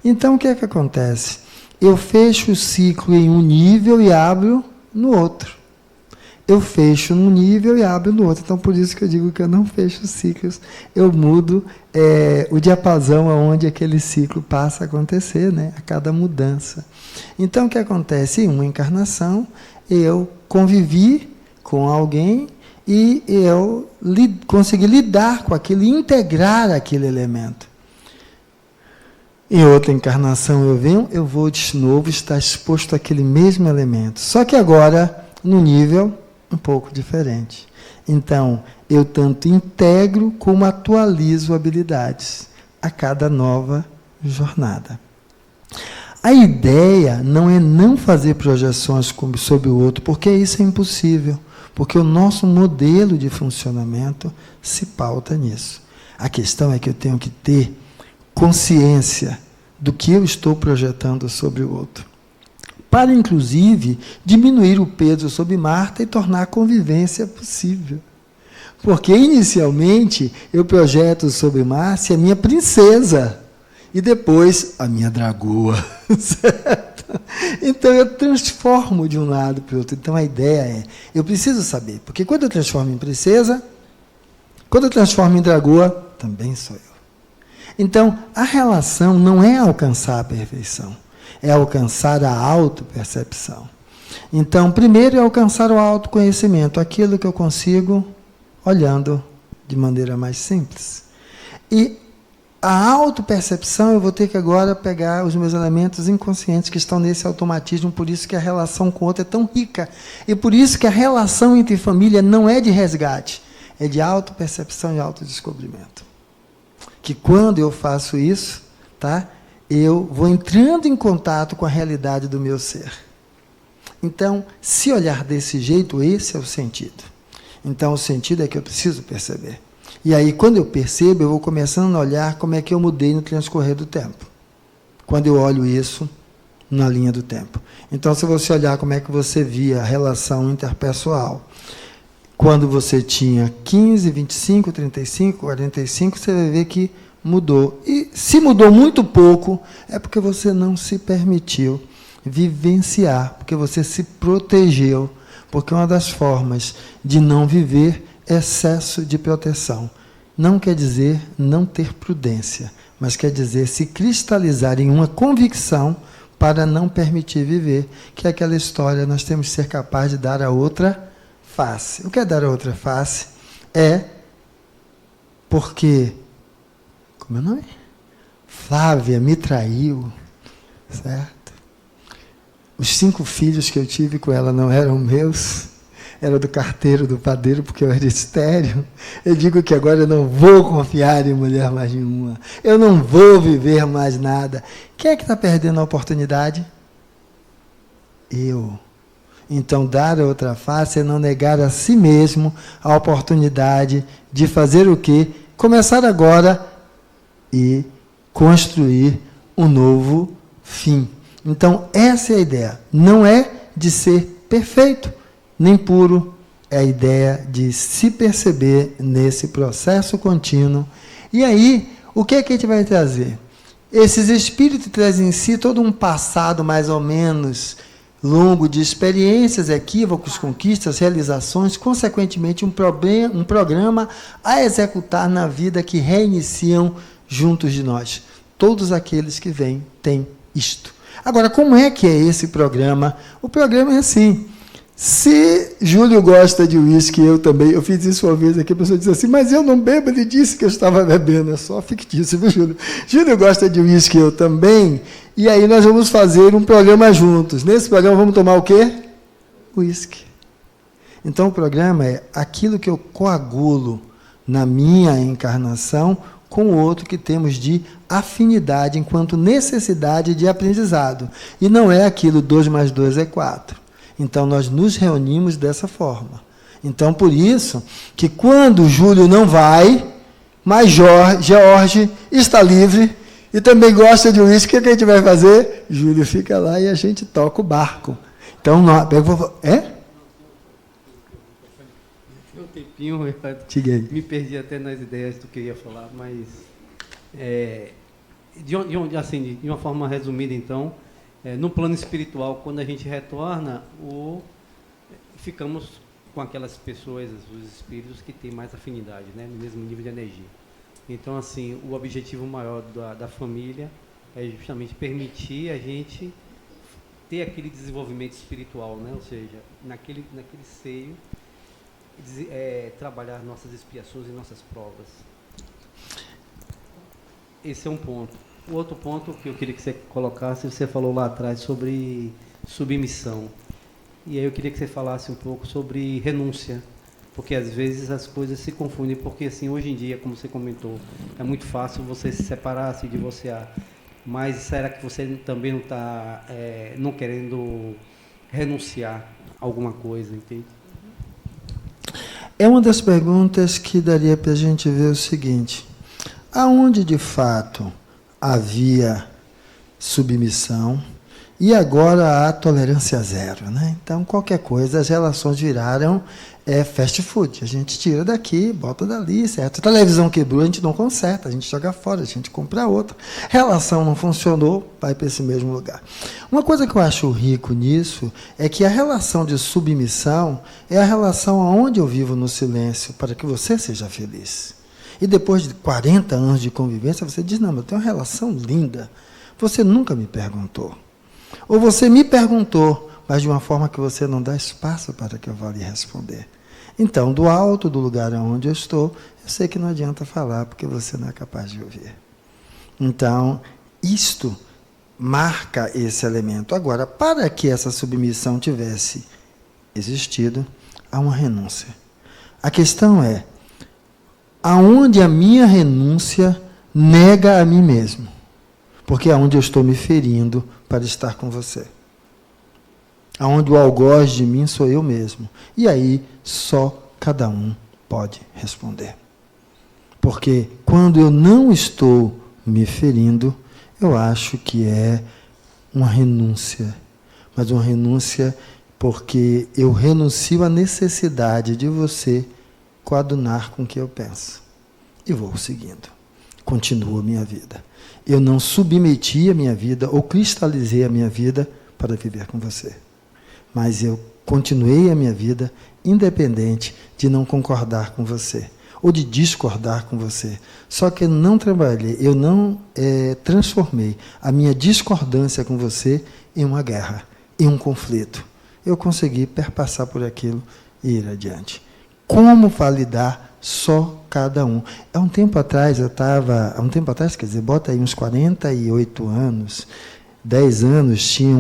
Então, o que é que acontece? Eu fecho o ciclo em um nível e abro no outro. Eu fecho num nível e abro no outro. Então, por isso que eu digo que eu não fecho ciclos. Eu mudo o diapasão aonde aquele ciclo passa a acontecer, né? A cada mudança. Então, o que acontece? Em uma encarnação, eu convivi com alguém e eu consegui lidar com aquilo e integrar aquele elemento. Em outra encarnação eu venho, eu vou de novo estar exposto àquele mesmo elemento. Só que agora, num nível um pouco diferente. Então, eu tanto integro como atualizo habilidades a cada nova jornada. A ideia não é não fazer projeções sobre o outro, porque isso é impossível, porque o nosso modelo de funcionamento se pauta nisso. A questão é que eu tenho que ter consciência do que eu estou projetando sobre o outro, para, inclusive, diminuir o peso sobre Marta e tornar a convivência possível. Porque, inicialmente, eu projeto sobre Márcia a minha princesa, e depois a minha dragoa, certo? Então, eu transformo de um lado para o outro. Então, a ideia é, eu preciso saber, porque quando eu transformo em princesa, quando eu transformo em dragoa, também sou eu. Então, a relação não é alcançar a perfeição, é alcançar a autopercepção. Então, primeiro é alcançar o autoconhecimento, aquilo que eu consigo olhando de maneira mais simples. E a autopercepção, eu vou ter que agora pegar os meus elementos inconscientes que estão nesse automatismo, por isso que a relação com o outro é tão rica. E por isso que a relação entre família não é de resgate, é de autopercepção e autodescobrimento. Que quando eu faço isso, tá, eu vou entrando em contato com a realidade do meu ser. Então, se olhar desse jeito, esse é o sentido. Então, o sentido é que eu preciso perceber. E aí, quando eu percebo, eu vou começando a olhar como é que eu mudei no transcorrer do tempo. Quando eu olho isso na linha do tempo. Então, se você olhar como é que você via a relação interpessoal, quando você tinha 15, 25, 35, 45, você vai ver que mudou. E se mudou muito pouco, é porque você não se permitiu vivenciar, porque você se protegeu, porque uma das formas de não viver é excesso de proteção. Não quer dizer não ter prudência, mas quer dizer se cristalizar em uma convicção para não permitir viver, que é aquela história, nós temos que ser capazes de dar a outra face. O que é dar a outra face? É porque, como é o nome? Flávia me traiu, certo? Os 5 filhos que eu tive com ela não eram meus, era do carteiro, do padeiro, porque eu era estéril. Eu digo que agora eu não vou confiar em mulher mais nenhuma. Eu não vou viver mais nada. Quem é que está perdendo a oportunidade? Eu. Então, dar a outra face é não negar a si mesmo a oportunidade de fazer o quê? Começar agora e construir um novo fim. Então, essa é a ideia. Não é de ser perfeito, nem puro. É a ideia de se perceber nesse processo contínuo. E aí, o que é que a gente vai trazer? Esses espíritos trazem em si todo um passado mais ou menos longo de experiências, equívocos, conquistas, realizações, consequentemente um programa a executar na vida que reiniciam juntos de nós. Todos aqueles que vêm têm isto. Agora, como é que é esse programa? O programa é assim. Se Júlio gosta de uísque, eu também, eu fiz isso uma vez aqui, a pessoa diz assim, mas eu não bebo, ele disse que eu estava bebendo, é só fictício, viu, Júlio? Júlio gosta de uísque, eu também, e aí nós vamos fazer um programa juntos. Nesse programa vamos tomar o quê? Uísque. Então o programa é aquilo que eu coagulo na minha encarnação com o outro que temos de afinidade enquanto necessidade de aprendizado. E não é aquilo 2 mais 2 é 4. Então, nós nos reunimos dessa forma. Então, por isso, que quando Júlio não vai, mas Jorge está livre e também gosta de uísque, o que a gente vai fazer? Júlio fica lá e a gente toca o barco. Então, Um tempinho, me perdi até nas ideias do que eu ia falar, mas de uma forma resumida, então, no plano espiritual, quando a gente retorna, ficamos com aquelas pessoas, os espíritos que têm mais afinidade, né, no mesmo nível de energia. Então, assim, o objetivo maior da família é justamente permitir a gente ter aquele desenvolvimento espiritual, né, ou seja, naquele seio, trabalhar nossas expiações e nossas provas. Esse é um ponto. O outro ponto que eu queria que você colocasse, você falou lá atrás sobre submissão. E aí eu queria que você falasse um pouco sobre renúncia, porque às vezes as coisas se confundem, porque assim, hoje em dia, como você comentou, é muito fácil você se separar, se divorciar, mas será que você também não está não querendo renunciar a alguma coisa, entende? É uma das perguntas que daria para a gente ver o seguinte: aonde de fato havia submissão e agora há tolerância zero, né? Então, qualquer coisa, as relações viraram fast food. A gente tira daqui, bota dali, certo? A televisão quebrou, a gente não conserta, a gente joga fora, a gente compra outra. Relação não funcionou, vai para esse mesmo lugar. Uma coisa que eu acho rico nisso é que a relação de submissão é a relação onde eu vivo no silêncio para que você seja feliz. E depois de 40 anos de convivência, você diz, não, mas eu tenho uma relação linda. Você nunca me perguntou. Ou você me perguntou, mas de uma forma que você não dá espaço para que eu vá lhe responder. Então, do alto do lugar onde eu estou, eu sei que não adianta falar, porque você não é capaz de ouvir. Então, isto marca esse elemento. Agora, para que essa submissão tivesse existido, há uma renúncia. A questão é, aonde a minha renúncia nega a mim mesmo? Porque é onde eu estou me ferindo para estar com você. Aonde o algoz de mim sou eu mesmo. E aí, só cada um pode responder. Porque quando eu não estou me ferindo, eu acho que é uma renúncia. Mas uma renúncia porque eu renuncio à necessidade de você coadunar com o que eu penso. E vou seguindo. Continuo a minha vida. Eu não submeti a minha vida ou cristalizei a minha vida para viver com você. Mas eu continuei a minha vida independente de não concordar com você ou de discordar com você. Só que eu não trabalhei, eu não transformei a minha discordância com você em uma guerra, em um conflito. Eu consegui perpassar por aquilo e ir adiante. Como validar? Só cada um. Há um tempo atrás, quer dizer, bota aí uns 48 anos, 10 anos, tinha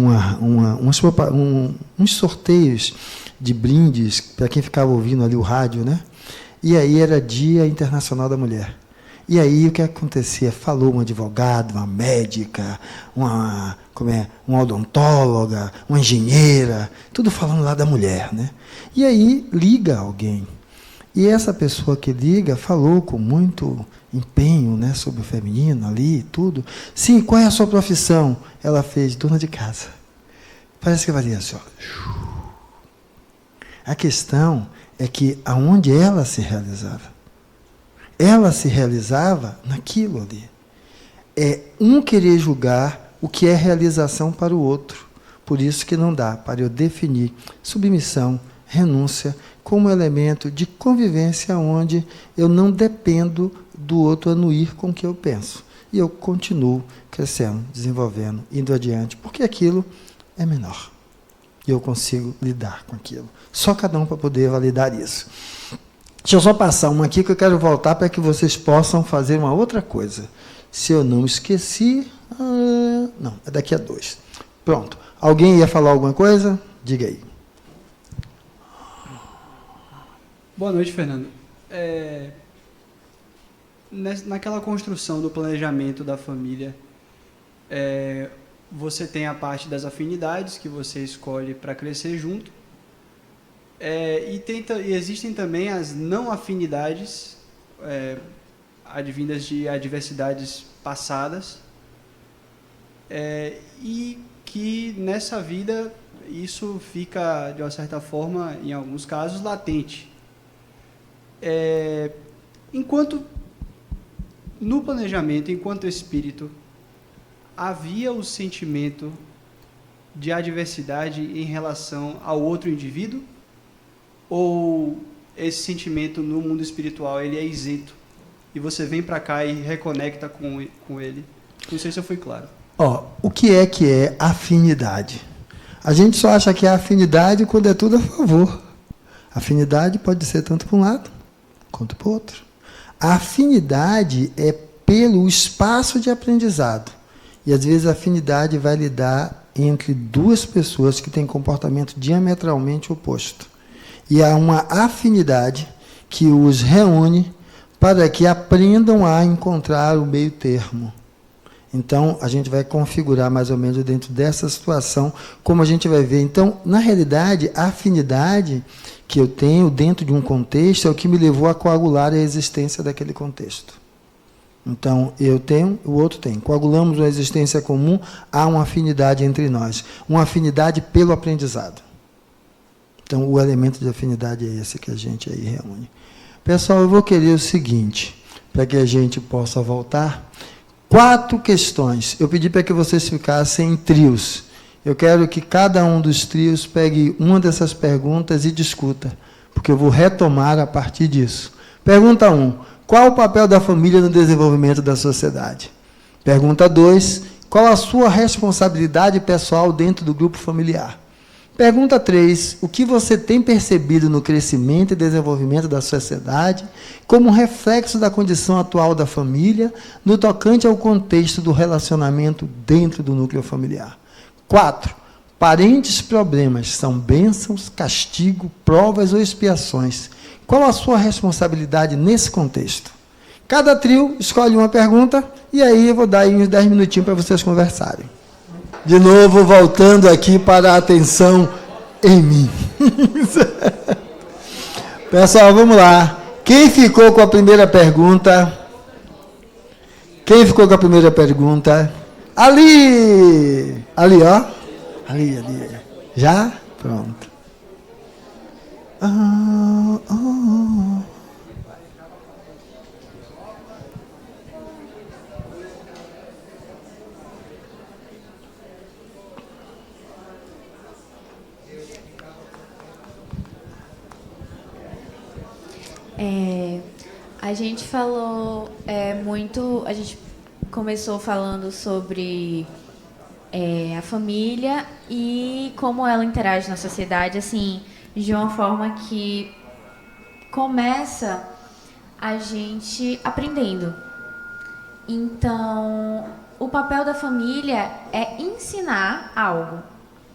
uns sorteios de brindes para quem ficava ouvindo ali o rádio, né? E aí era Dia Internacional da Mulher. E aí o que acontecia? Falou um advogado, uma médica, uma odontóloga, uma engenheira, tudo falando lá da mulher, né? E aí liga alguém. E essa pessoa que liga falou com muito empenho, né, sobre o feminino ali e tudo. Sim, qual é a sua profissão? Ela fez dona de casa. Parece que valia assim, ó. A questão é que aonde ela se realizava naquilo ali. É um querer julgar o que é realização para o outro. Por isso que não dá para eu definir submissão, renúncia, como elemento de convivência onde eu não dependo do outro anuir com o que eu penso. E eu continuo crescendo, desenvolvendo, indo adiante, porque aquilo é menor. E eu consigo lidar com aquilo. Só cada um para poder validar isso. Deixa eu só passar uma aqui que eu quero voltar para que vocês possam fazer uma outra coisa. Se eu não esqueci... não, é daqui a 2. Pronto. Alguém ia falar alguma coisa? Diga aí. Boa noite, Fernando. Naquela construção do planejamento da família, você tem a parte das afinidades que você escolhe para crescer junto, e existem também as não afinidades, advindas de adversidades passadas, e que nessa vida isso fica, de uma certa forma, em alguns casos, latente. Enquanto no planejamento, enquanto espírito, havia o sentimento de adversidade em relação ao outro indivíduo? Ou esse sentimento no mundo espiritual ele é isento e você vem para cá e reconecta com ele? Não sei se eu fui claro. O que é afinidade? A gente só acha que é afinidade quando é tudo a favor. Afinidade pode ser tanto para um lado quanto para o outro. A afinidade é pelo espaço de aprendizado. E às vezes a afinidade vai lidar entre duas pessoas que têm comportamento diametralmente oposto. E há uma afinidade que os reúne para que aprendam a encontrar o meio termo. Então, a gente vai configurar mais ou menos dentro dessa situação, como a gente vai ver. Então, na realidade, a afinidade que eu tenho dentro de um contexto é o que me levou a coagular a existência daquele contexto. Então, eu tenho, o outro tem. Coagulamos uma existência comum, há uma afinidade entre nós. Uma afinidade pelo aprendizado. Então, o elemento de afinidade é esse que a gente aí reúne. Pessoal, eu vou querer o seguinte, para que a gente possa voltar. 4 questões. Eu pedi para que vocês ficassem em trios. Eu quero que cada um dos trios pegue uma dessas perguntas e discuta, porque eu vou retomar a partir disso. Pergunta 1. Qual o papel da família no desenvolvimento da sociedade? Pergunta 2. Qual a sua responsabilidade pessoal dentro do grupo familiar? Pergunta 3. O que você tem percebido no crescimento e desenvolvimento da sociedade como reflexo da condição atual da família no tocante ao contexto do relacionamento dentro do núcleo familiar? 4. Parentes problemas são bênçãos, castigo, provas ou expiações? Qual a sua responsabilidade nesse contexto? Cada trio escolhe uma pergunta e aí eu vou dar aí uns 10 minutinhos para vocês conversarem. De novo, voltando aqui para a atenção em mim. Pessoal, vamos lá. Quem ficou com a primeira pergunta? Quem ficou com a primeira pergunta? Ali! Ali, ó. Ali. Já? Pronto. A gente falou muito, a gente começou falando sobre a família e como ela interage na sociedade, assim, de uma forma que começa a gente aprendendo. Então, o papel da família é ensinar algo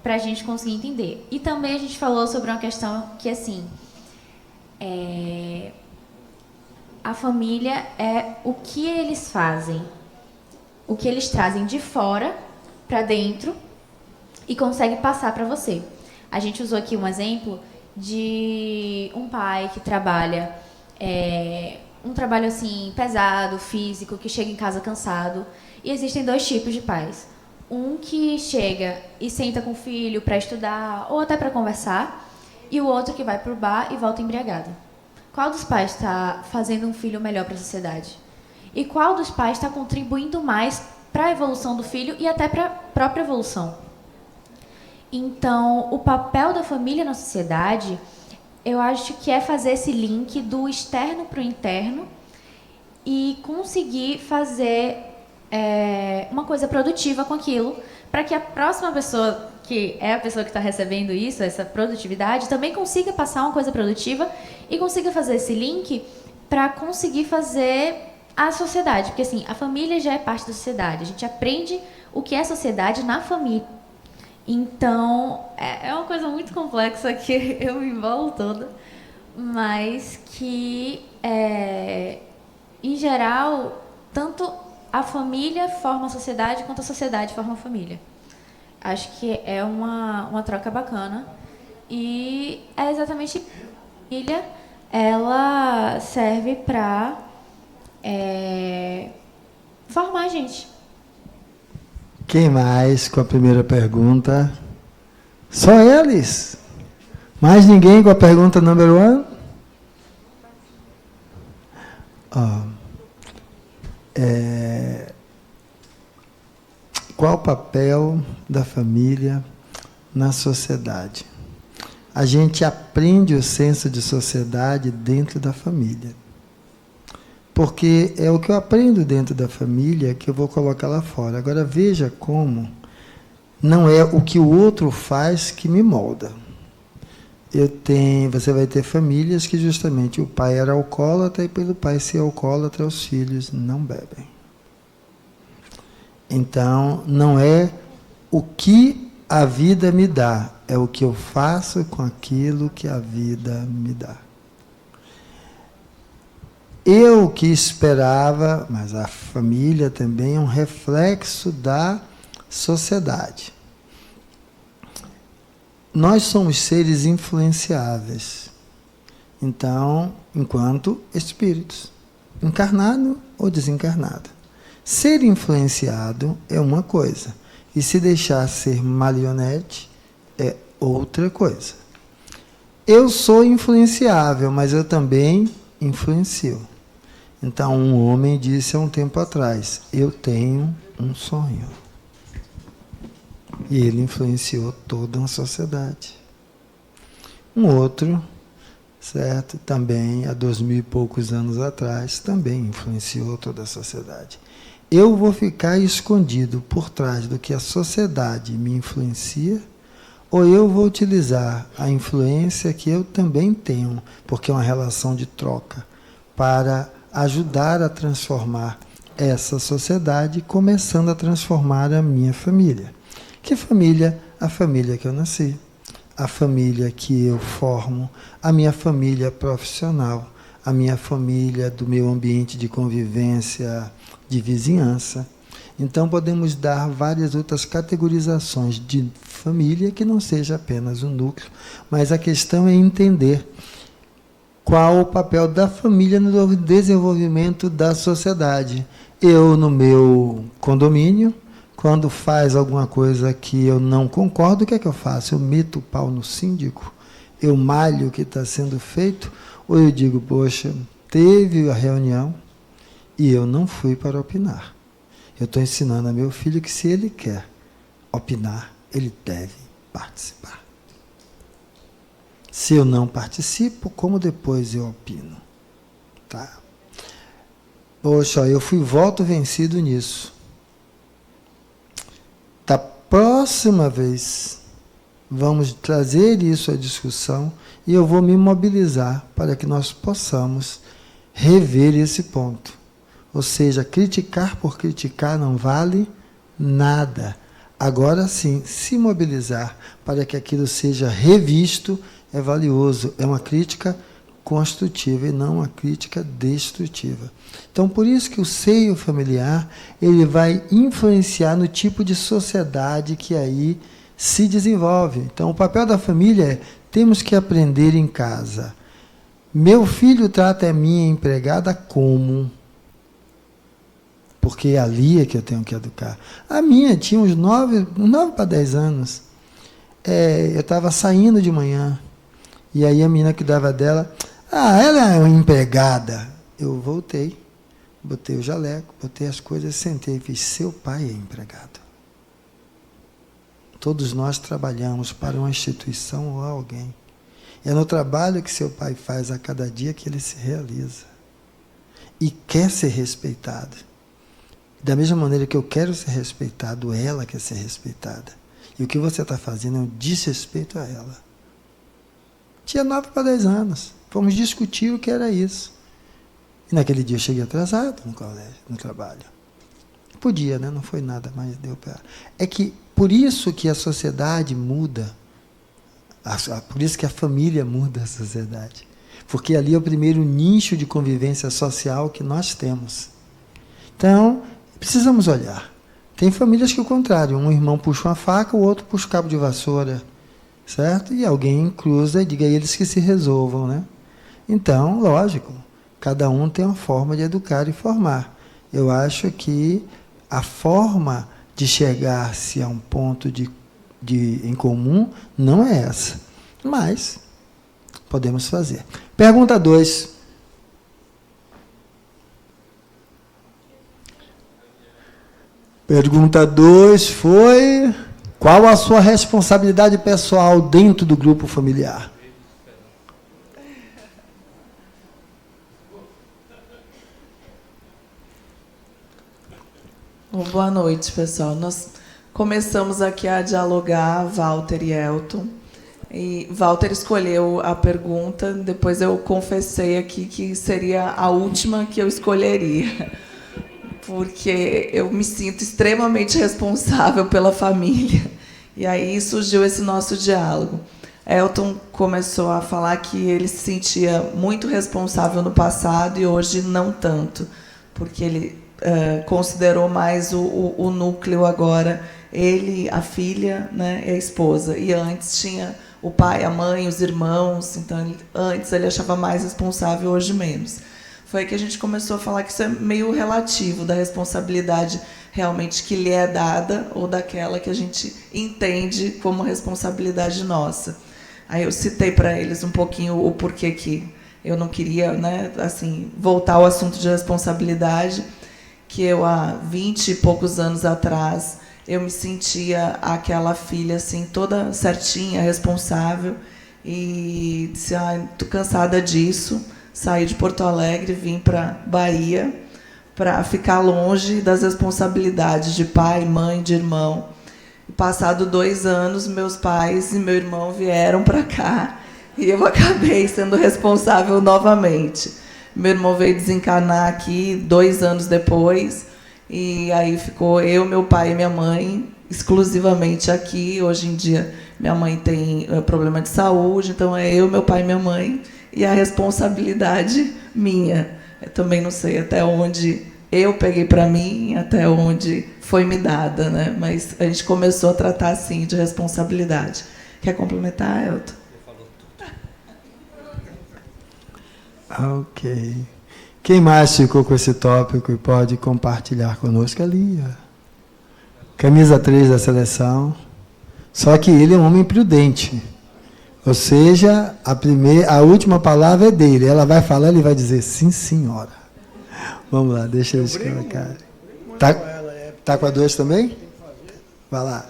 para a gente conseguir entender. E também a gente falou sobre uma questão que, assim, a família é o que eles fazem, o que eles trazem de fora para dentro e conseguem passar para você. A gente usou aqui um exemplo de um pai que trabalha um trabalho assim pesado, físico, que chega em casa cansado. E existem 2 tipos de pais. Um que chega e senta com o filho para estudar ou até para conversar, e o outro que vai para o bar e volta embriagado. Qual dos pais está fazendo um filho melhor para a sociedade? E qual dos pais está contribuindo mais para a evolução do filho e até para a própria evolução? Então, o papel da família na sociedade, eu acho que é fazer esse link do externo para o interno e conseguir fazer uma coisa produtiva com aquilo, para que a próxima pessoa, que é a pessoa que está recebendo isso, essa produtividade, também consiga passar uma coisa produtiva e consiga fazer esse link para conseguir fazer a sociedade. Porque, assim, a família já é parte da sociedade. A gente aprende o que é sociedade na família. Então, é uma coisa muito complexa que eu me envolo toda, mas que, em geral, tanto a família forma a sociedade quanto a sociedade forma a família. Acho que é uma troca bacana. E é exatamente a família, ela serve para formar a gente. Quem mais com a primeira pergunta? Só eles? Mais ninguém com a pergunta number 1? Qual o papel da família na sociedade? A gente aprende o senso de sociedade dentro da família. Porque é o que eu aprendo dentro da família que eu vou colocar lá fora. Agora, veja como não é o que o outro faz que me molda. você vai ter famílias que justamente o pai era alcoólatra e pelo pai ser alcoólatra os filhos não bebem. Então, não é o que a vida me dá, é o que eu faço com aquilo que a vida me dá. Eu que esperava, mas a família também é um reflexo da sociedade. Nós somos seres influenciáveis. Então, enquanto espíritos, encarnado ou desencarnado. Ser influenciado é uma coisa, e se deixar ser marionete é outra coisa. Eu sou influenciável, mas eu também influencio. Então, um homem disse há um tempo atrás, eu tenho um sonho. E ele influenciou toda uma sociedade. Um outro, certo, também há 2000 e poucos anos atrás, também influenciou toda a sociedade. Eu vou ficar escondido por trás do que a sociedade me influencia, ou eu vou utilizar a influência que eu também tenho, porque é uma relação de troca, para ajudar a transformar essa sociedade, começando a transformar a minha família. Que família? A família que eu nasci, a família que eu formo, a minha família profissional, a minha família do meu ambiente de convivência, de vizinhança. Então, podemos dar várias outras categorizações de família que não seja apenas um núcleo, mas a questão é entender qual o papel da família no desenvolvimento da sociedade. Eu, no meu condomínio, quando faz alguma coisa que eu não concordo, o que é que eu faço? Eu meto o pau no síndico? Eu malho o que está sendo feito? Ou eu digo, poxa, teve a reunião e eu não fui para opinar. Eu estou ensinando a meu filho que se ele quer opinar, ele deve participar. Se eu não participo, como depois eu opino? Tá? Poxa, eu fui voto vencido nisso. Da próxima vez, vamos trazer isso à discussão e eu vou me mobilizar para que nós possamos rever esse ponto. Ou seja, criticar por criticar não vale nada. Agora sim, se mobilizar para que aquilo seja revisto é valioso. É uma crítica construtiva e não uma crítica destrutiva. Então, por isso que o seio familiar ele vai influenciar no tipo de sociedade que aí se desenvolve. Então, o papel da família é, temos que aprender em casa. Meu filho trata a minha empregada como? Porque é ali é que eu tenho que educar. A minha tinha uns 9 para 10 anos. Eu estava saindo de manhã, e aí a menina que dava dela, ela é uma empregada. Eu voltei, botei o jaleco, botei as coisas, sentei e fiz, seu pai é empregado. Todos nós trabalhamos para uma instituição ou alguém. É no trabalho que seu pai faz a cada dia que ele se realiza. E quer ser respeitado. Da mesma maneira que eu quero ser respeitado, ela quer ser respeitada. E o que você está fazendo é um desrespeito a ela. Tinha 9 para 10 anos. Fomos discutir o que era isso. E naquele dia eu cheguei atrasado no colégio, no trabalho. Podia, né? Não foi nada, mas deu para... É que por isso que a sociedade muda. Por isso que a família muda a sociedade. Porque ali é o primeiro nicho de convivência social que nós temos. Então, precisamos olhar. Tem famílias que, ao contrário, um irmão puxa uma faca, o outro puxa o cabo de vassoura, certo? E alguém cruza e diga a eles que se resolvam, né? Então, lógico, cada um tem uma forma de educar e formar. Eu acho que a forma de chegar-se a um ponto em comum não é essa. Mas podemos fazer. Pergunta 2. Pergunta 2 foi: qual a sua responsabilidade pessoal dentro do grupo familiar? Boa noite, pessoal. Nós começamos aqui a dialogar, Walter e Elton, E Walter escolheu a pergunta, depois eu confessei aqui que seria a última que eu escolheria, porque eu me sinto extremamente responsável pela família. E aí surgiu esse nosso diálogo. Elton começou a falar que ele se sentia muito responsável no passado e hoje não tanto, porque ele considerou mais o núcleo agora, ele, a filha, né, e a esposa. E antes tinha o pai, a mãe, os irmãos. Então, antes ele achava mais responsável, hoje menos. Foi aí que a gente começou a falar que isso é meio relativo, da responsabilidade realmente que lhe é dada ou daquela que a gente entende como responsabilidade nossa. Aí eu citei para eles um pouquinho o porquê que eu não queria, né, assim, voltar ao assunto de responsabilidade, que eu, há 20 e poucos anos atrás, eu me sentia aquela filha assim, toda certinha, responsável, e disse, tô cansada disso, saí de Porto Alegre, vim para Bahia, para ficar longe das responsabilidades de pai, mãe, de irmão. E, passado 2 anos, meus pais e meu irmão vieram para cá, e eu acabei sendo responsável novamente. Meu irmão veio desencarnar aqui 2 anos depois, e aí ficou eu, meu pai e minha mãe exclusivamente aqui. Hoje em dia, minha mãe tem problema de saúde, então é eu, meu pai e minha mãe, e a responsabilidade minha. Eu também não sei até onde eu peguei para mim, até onde foi me dada, né? Mas a gente começou a tratar assim de responsabilidade. Quer complementar, Elton? Ok. Quem mais ficou com esse tópico e pode compartilhar conosco ali? Ó. Camisa 3 da seleção. Só que ele é um homem prudente. Ou seja, a última palavra é dele. Ela vai falar, ele vai dizer sim, senhora. Vamos lá, deixa eles colocar. Tá com a 2 também? Vai lá.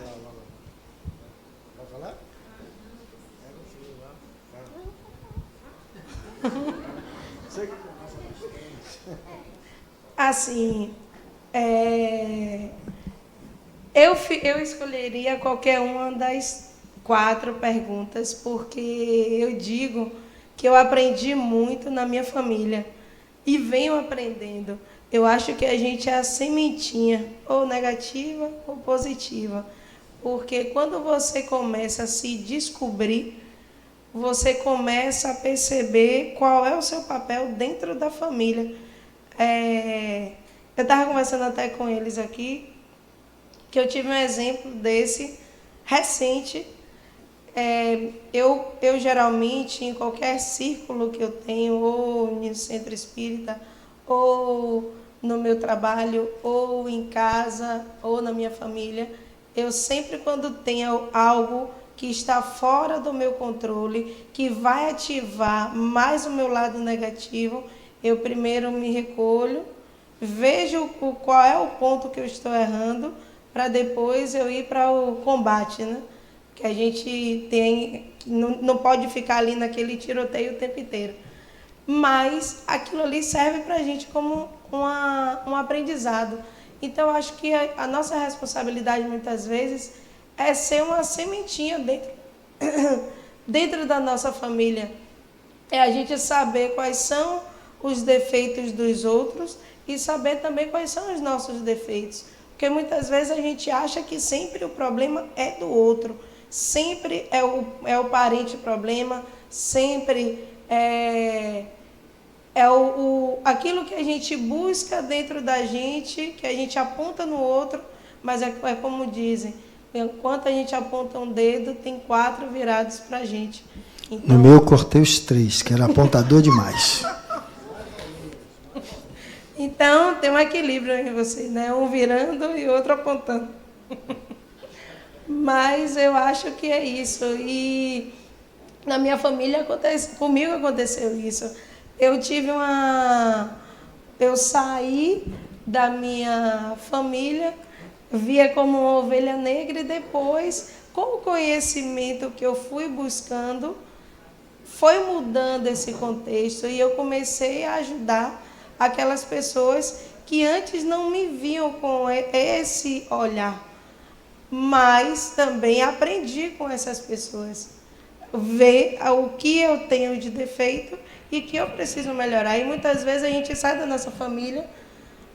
Assim, eu escolheria qualquer uma das 4 perguntas, porque eu digo que eu aprendi muito na minha família e venho aprendendo. Eu acho que a gente é a sementinha, ou negativa ou positiva, porque quando você começa a se descobrir, você começa a perceber qual é o seu papel dentro da família. Eu estava conversando até com eles aqui, que eu tive um exemplo desse recente. Eu geralmente, em qualquer círculo que eu tenho, ou no centro espírita, ou no meu trabalho, ou em casa, ou na minha família, eu sempre, quando tenho algo que está fora do meu controle, que vai ativar mais o meu lado negativo, eu primeiro me recolho, vejo qual é o ponto que eu estou errando, para depois eu ir para o combate, né? Que a gente não pode ficar ali naquele tiroteio o tempo inteiro. Mas aquilo ali serve para a gente como um aprendizado. Então, eu acho que a nossa responsabilidade, muitas vezes, é ser uma sementinha dentro da nossa família. É a gente saber quais são os defeitos dos outros e saber também quais são os nossos defeitos. Porque muitas vezes a gente acha que sempre o problema é do outro, sempre é o parente problema, sempre aquilo que a gente busca dentro da gente, que a gente aponta no outro, mas é como dizem, enquanto a gente aponta um dedo, tem 4 virados para a gente. Então, no meu eu cortei os 3, que era apontador demais. Então, tem um equilíbrio em você, né? Um virando e outro apontando. Mas eu acho que é isso. E na minha família, comigo aconteceu isso. Eu saí da minha família, via como uma ovelha negra, e depois, com o conhecimento que eu fui buscando, foi mudando esse contexto e eu comecei a ajudar aquelas pessoas que antes não me viam com esse olhar, mas também aprendi com essas pessoas. ver o que eu tenho de defeito e que eu preciso melhorar. E muitas vezes a gente sai da nossa família,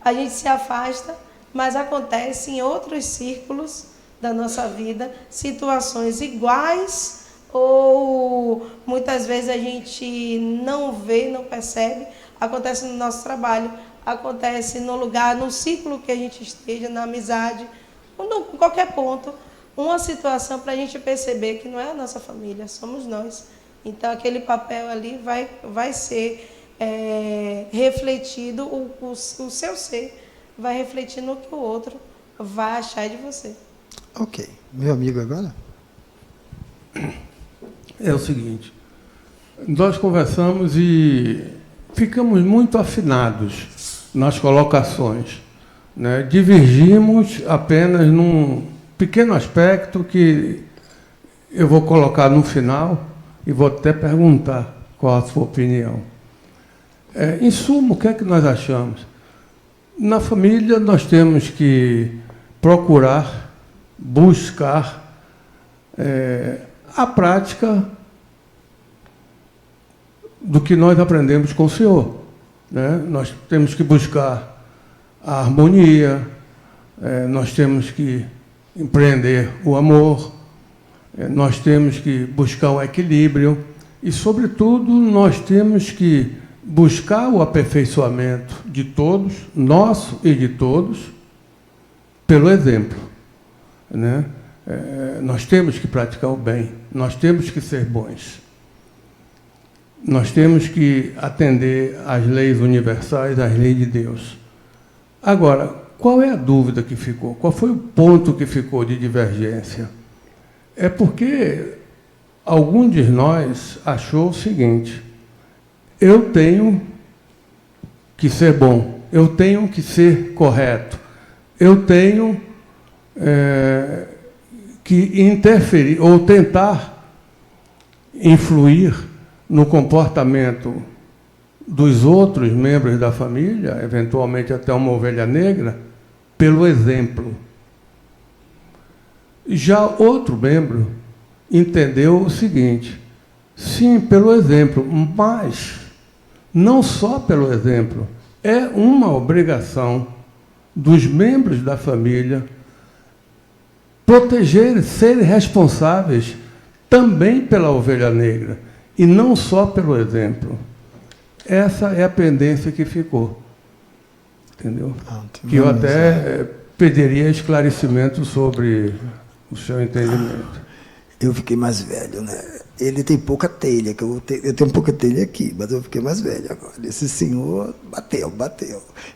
a gente se afasta, mas acontece em outros círculos da nossa vida situações iguais, ou muitas vezes a gente não vê, não percebe. Acontece no nosso trabalho, acontece no lugar, no círculo que a gente esteja, na amizade, em qualquer ponto, uma situação para a gente perceber que não é a nossa família, somos nós. Então, aquele papel ali vai ser refletido, o seu ser vai refletir no que o outro vai achar de você. Ok. Meu amigo agora? É o seguinte, nós conversamos e ficamos muito afinados nas colocações, né? Divergimos apenas num pequeno aspecto que eu vou colocar no final e vou até perguntar qual a sua opinião. Em suma, o que é que nós achamos? Na família, nós temos que procurar, buscar a prática do que nós aprendemos com o Senhor, né? Nós temos que buscar a harmonia, nós temos que empreender o amor, nós temos que buscar o equilíbrio e, sobretudo, nós temos que buscar o aperfeiçoamento de todos, nosso e de todos, pelo exemplo, né? Nós temos que praticar o bem, nós temos que ser bons, nós temos que atender às leis universais, às leis de Deus. Agora, qual é a dúvida que ficou? Qual foi o ponto que ficou de divergência? É porque algum de nós achou o seguinte: eu tenho que ser bom, eu tenho que ser correto, eu tenho que interferir ou tentar influir no comportamento dos outros membros da família, eventualmente até uma ovelha negra, pelo exemplo. Já outro membro entendeu o seguinte: sim, pelo exemplo, mas não só pelo exemplo, é uma obrigação dos membros da família proteger, serem responsáveis também pela ovelha negra, e não só pelo exemplo. Essa é a pendência que ficou. Entendeu? Que eu até pediria esclarecimento sobre o seu entendimento. Eu fiquei mais velho, né? Ele tem pouca telha, que eu tenho pouca telha aqui, mas eu fiquei mais velho agora. Esse senhor bateu.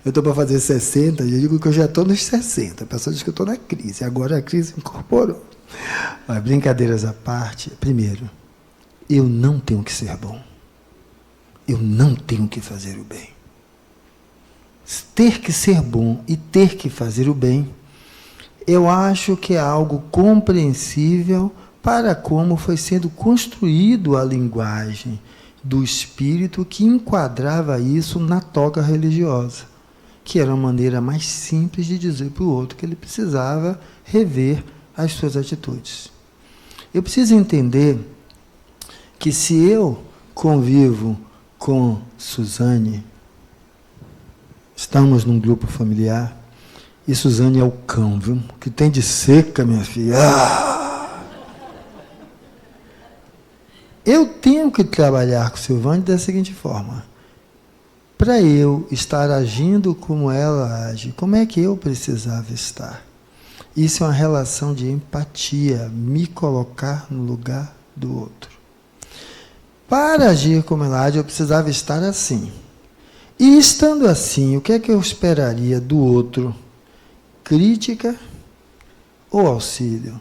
Eu estou para fazer 60, e eu digo que eu já estou nos 60. A pessoa diz que eu estou na crise, agora a crise incorporou. Mas, brincadeiras à parte, primeiro, eu não tenho que ser bom. Eu não tenho que fazer o bem. Ter que ser bom e ter que fazer o bem, eu acho que é algo compreensível para como foi sendo construído a linguagem do espírito que enquadrava isso na toga religiosa, que era uma maneira mais simples de dizer para o outro que ele precisava rever as suas atitudes. Eu preciso entender que se eu convivo com Suzane, estamos num grupo familiar, e Suzane é o cão, viu? Que tem de seca, minha filha. Eu tenho que trabalhar com Silvane da seguinte forma: para eu estar agindo como ela age, como é que eu precisava estar? Isso é uma relação de empatia, me colocar no lugar do outro. Para agir como ela age, eu precisava estar assim. E estando assim, o que é que eu esperaria do outro? Crítica ou auxílio?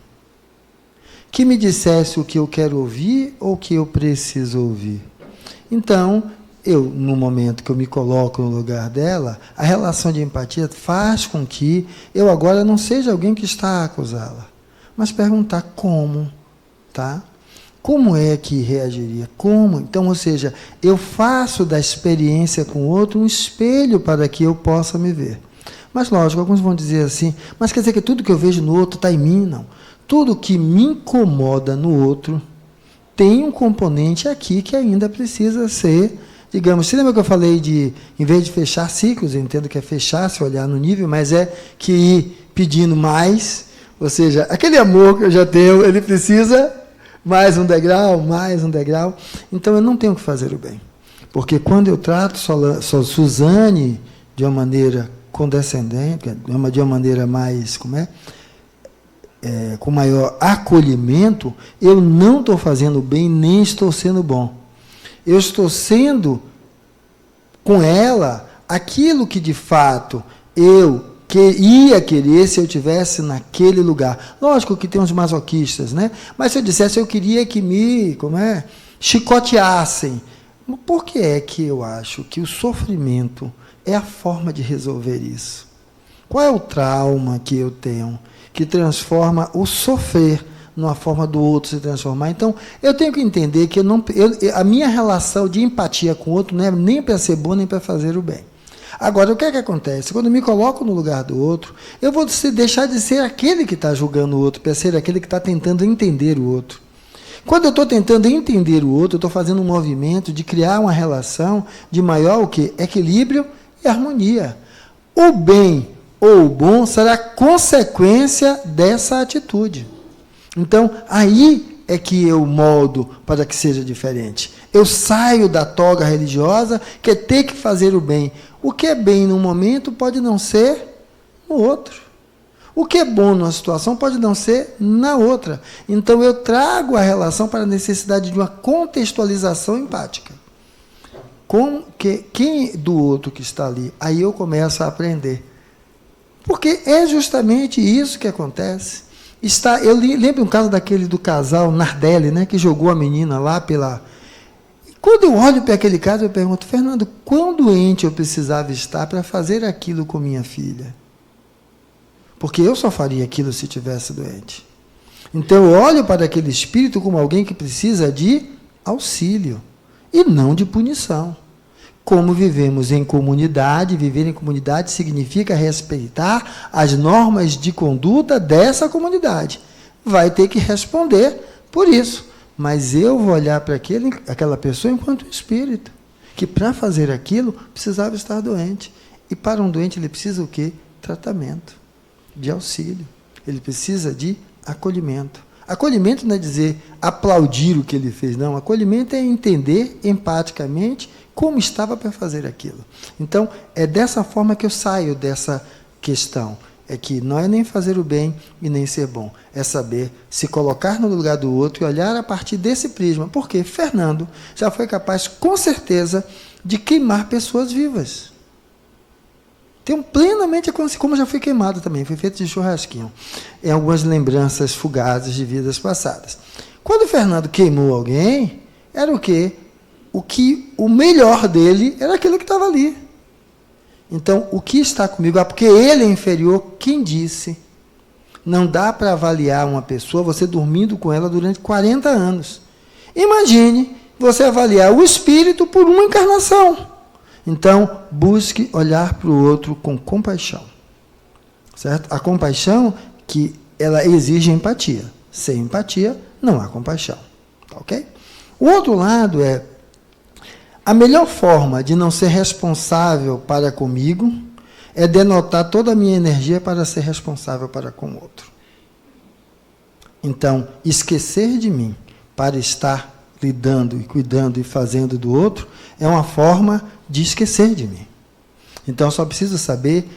Que me dissesse o que eu quero ouvir ou o que eu preciso ouvir. Então, no momento que eu me coloco no lugar dela, a relação de empatia faz com que eu agora não seja alguém que está a acusá-la, mas perguntar como, tá? Como é que reagiria? Como? Então, ou seja, eu faço da experiência com o outro um espelho para que eu possa me ver. Mas, lógico, alguns vão dizer assim, mas quer dizer que tudo que eu vejo no outro está em mim? Não. Tudo que me incomoda no outro, tem um componente aqui que ainda precisa ser, digamos, você lembra que eu falei de, em vez de fechar ciclos, eu entendo que é fechar, se olhar no nível, mas é que ir pedindo mais, ou seja, aquele amor que eu já tenho, ele precisa mais um degrau, mais um degrau. Então, eu não tenho que fazer o bem. Porque quando eu trato só Suzane de uma maneira condescendente, de uma maneira mais, com maior acolhimento, eu não estou fazendo bem, nem estou sendo bom. Eu estou sendo com ela aquilo que, de fato, eu ia querer se eu estivesse naquele lugar. Lógico que tem uns masoquistas, né? Mas se eu dissesse, eu queria que me chicoteassem. Por que é que eu acho que o sofrimento é a forma de resolver isso? Qual é o trauma que eu tenho que transforma o sofrer numa forma do outro se transformar? Então, eu tenho que entender que a minha relação de empatia com o outro não é nem para ser bom, nem para fazer o bem. Agora, o que é que acontece? Quando eu me coloco no lugar do outro, eu vou deixar de ser aquele que está julgando o outro, para ser aquele que está tentando entender o outro. Quando eu estou tentando entender o outro, eu estou fazendo um movimento de criar uma relação de maior o quê? Equilíbrio e harmonia. O bem ou o bom será consequência dessa atitude. Então, aí é que eu moldo para que seja diferente. Eu saio da toga religiosa, que é ter que fazer o bem. O que é bem num momento pode não ser no outro. O que é bom numa situação pode não ser na outra. Então, eu trago a relação para a necessidade de uma contextualização empática. Com quem do outro que está ali? Aí eu começo a aprender. Porque é justamente isso que acontece. Eu lembro um caso do casal Nardelli, né, que jogou a menina lá pela... Quando eu olho para aquele caso, eu pergunto, Fernando, quão doente eu precisava estar para fazer aquilo com minha filha? Porque eu só faria aquilo se estivesse doente. Então, eu olho para aquele espírito como alguém que precisa de auxílio e não de punição. Como vivemos em comunidade, viver em comunidade significa respeitar as normas de conduta dessa comunidade. Vai ter que responder por isso. Mas eu vou olhar para aquela pessoa enquanto espírito, que para fazer aquilo precisava estar doente. E para um doente ele precisa o quê? Tratamento, de auxílio. Ele precisa de acolhimento. Acolhimento não é dizer aplaudir o que ele fez, não. Acolhimento é entender empaticamente como estava para fazer aquilo. Então, é dessa forma que eu saio dessa questão. É que não é nem fazer o bem e nem ser bom. É saber se colocar no lugar do outro e olhar a partir desse prisma. Porque Fernando já foi capaz, com certeza, de queimar pessoas vivas. Tenho plenamente a consciência, como já fui queimado também, foi feito de churrasquinho, em algumas lembranças fugazes de vidas passadas. Quando o Fernando queimou alguém, era o quê? O melhor dele era aquilo que estava ali. Então, o que está comigo? Porque ele é inferior, quem disse? Não dá para avaliar uma pessoa, você dormindo com ela durante 40 anos. Imagine você avaliar o espírito por uma encarnação. Então, busque olhar para o outro com compaixão. Certo? A compaixão, que ela exige empatia. Sem empatia, não há compaixão. Tá, ok? O outro lado é, a melhor forma de não ser responsável para comigo é denotar toda a minha energia para ser responsável para com o outro. Então, esquecer de mim para estar lidando e cuidando e fazendo do outro é uma forma de esquecer de mim. Então, só preciso saber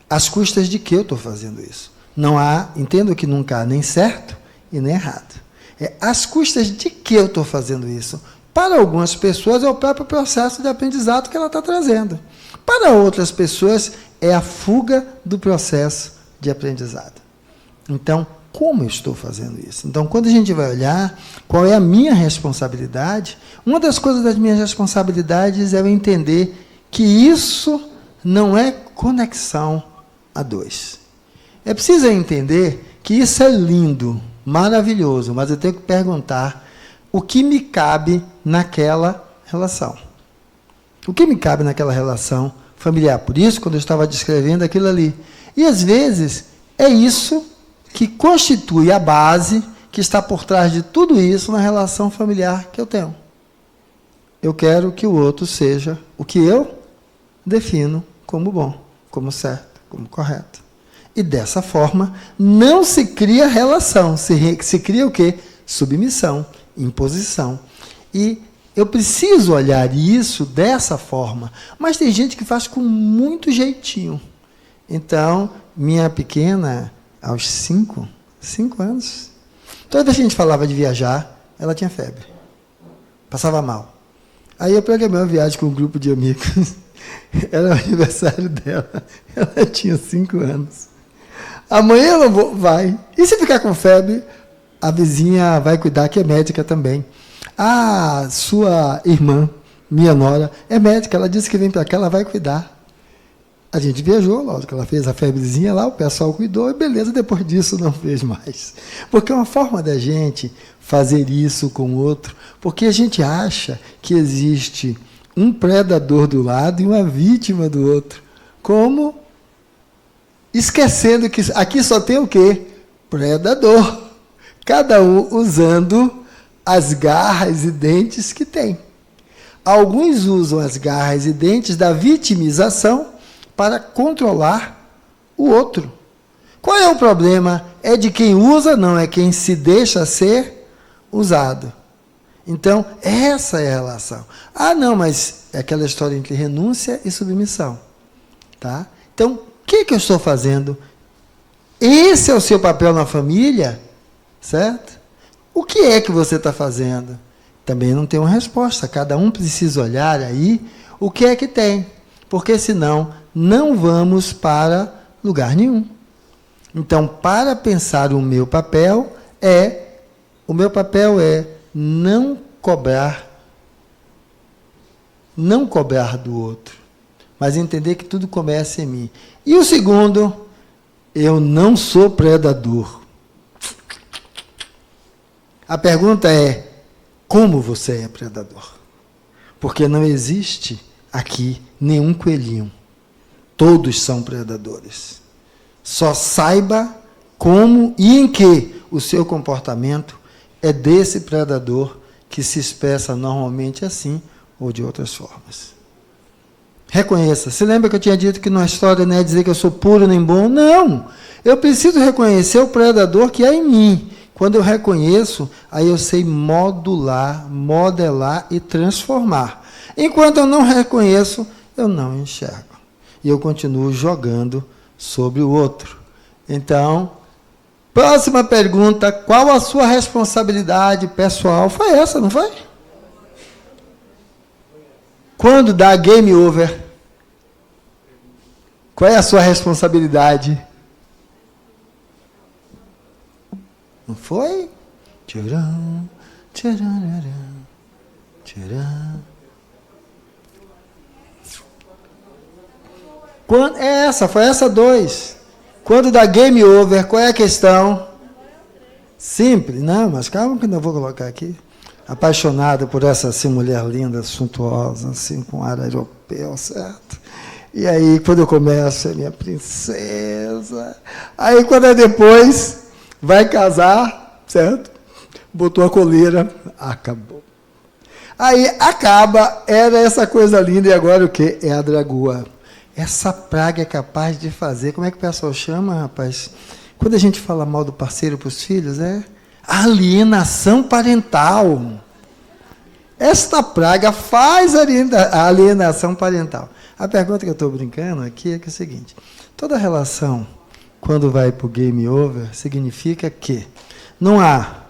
às custas de que eu estou fazendo isso. Não há, entendo que nunca há nem certo e nem errado. É às custas de que eu estou fazendo isso. Para algumas pessoas é o próprio processo de aprendizado que ela está trazendo. Para outras pessoas é a fuga do processo de aprendizado. Então, como eu estou fazendo isso? Então, quando a gente vai olhar qual é a minha responsabilidade, uma das coisas das minhas responsabilidades é eu entender que isso não é conexão a dois. É preciso entender que isso é lindo, maravilhoso, mas eu tenho que perguntar o que me cabe naquela relação. O que me cabe naquela relação familiar? Por isso, quando eu estava descrevendo aquilo ali. E, às vezes, é isso que constitui a base que está por trás de tudo isso na relação familiar que eu tenho. Eu quero que o outro seja o que eu defino como bom, como certo, como correto. E dessa forma, não se cria relação, se cria o quê? Submissão, imposição. E eu preciso olhar isso dessa forma. Mas tem gente que faz com muito jeitinho. Então, minha pequena, aos 5 anos, toda vez que a gente falava de viajar, ela tinha febre. Passava mal. Aí eu programei uma viagem com um grupo de amigos. Era o aniversário dela. Ela tinha 5 anos. Amanhã ela vai. E se ficar com febre, a vizinha vai cuidar, que é médica também. A sua irmã, minha nora, é médica. Ela disse que vem para cá, ela vai cuidar. A gente viajou, lógico, ela fez a febrezinha lá, o pessoal cuidou, e beleza, depois disso não fez mais. Porque é uma forma da gente fazer isso com o outro, porque a gente acha que existe um predador do lado e uma vítima do outro. Como? Esquecendo que aqui só tem o quê? Predador. Cada um usando as garras e dentes que tem. Alguns usam as garras e dentes da vitimização para controlar o outro. Qual é o problema? É de quem usa, não é quem se deixa ser usado. Então, essa é a relação. Ah, não, mas é aquela história entre renúncia e submissão. Tá? Então, o que eu estou fazendo? Esse é o seu papel na família, certo? O que é que você está fazendo? Também não tem uma resposta. Cada um precisa olhar aí o que é que tem. Porque senão não vamos para lugar nenhum. Então, para pensar o meu papel é não cobrar do outro, mas entender que tudo começa em mim. E o segundo, eu não sou predador. A pergunta é, como você é predador? Porque não existe aqui nenhum coelhinho. Todos são predadores. Só saiba como e em que o seu comportamento é desse predador que se expressa normalmente assim ou de outras formas. Reconheça. Você lembra que eu tinha dito que na história não é dizer que eu sou puro nem bom? Não! Eu preciso reconhecer o predador que há em mim. Quando eu reconheço, aí eu sei modelar e transformar. Enquanto eu não reconheço, eu não enxergo. E eu continuo jogando sobre o outro. Então, próxima pergunta, qual a sua responsabilidade pessoal? Foi essa, não foi? Quando dá game over, qual é a sua responsabilidade? Não foi? Tcharam, tcharam, tcharam. Foi essa 2. Quando dá game over, qual é a questão? Simples, não, mas calma que eu vou colocar aqui. Apaixonada por essa assim, mulher linda, suntuosa, assim, com ar europeu, certo? E aí, quando eu começo, é minha princesa. Aí, quando é depois, vai casar, certo? Botou a coleira, acabou. Aí, acaba, era essa coisa linda, e agora o quê? É a dragoa. Essa praga é capaz de fazer, como é que o pessoal chama, rapaz? Quando a gente fala mal do parceiro para os filhos, é alienação parental. Esta praga faz a alienação parental. A pergunta que eu estou brincando aqui é, que é o seguinte, toda relação, quando vai para o game over, significa que não há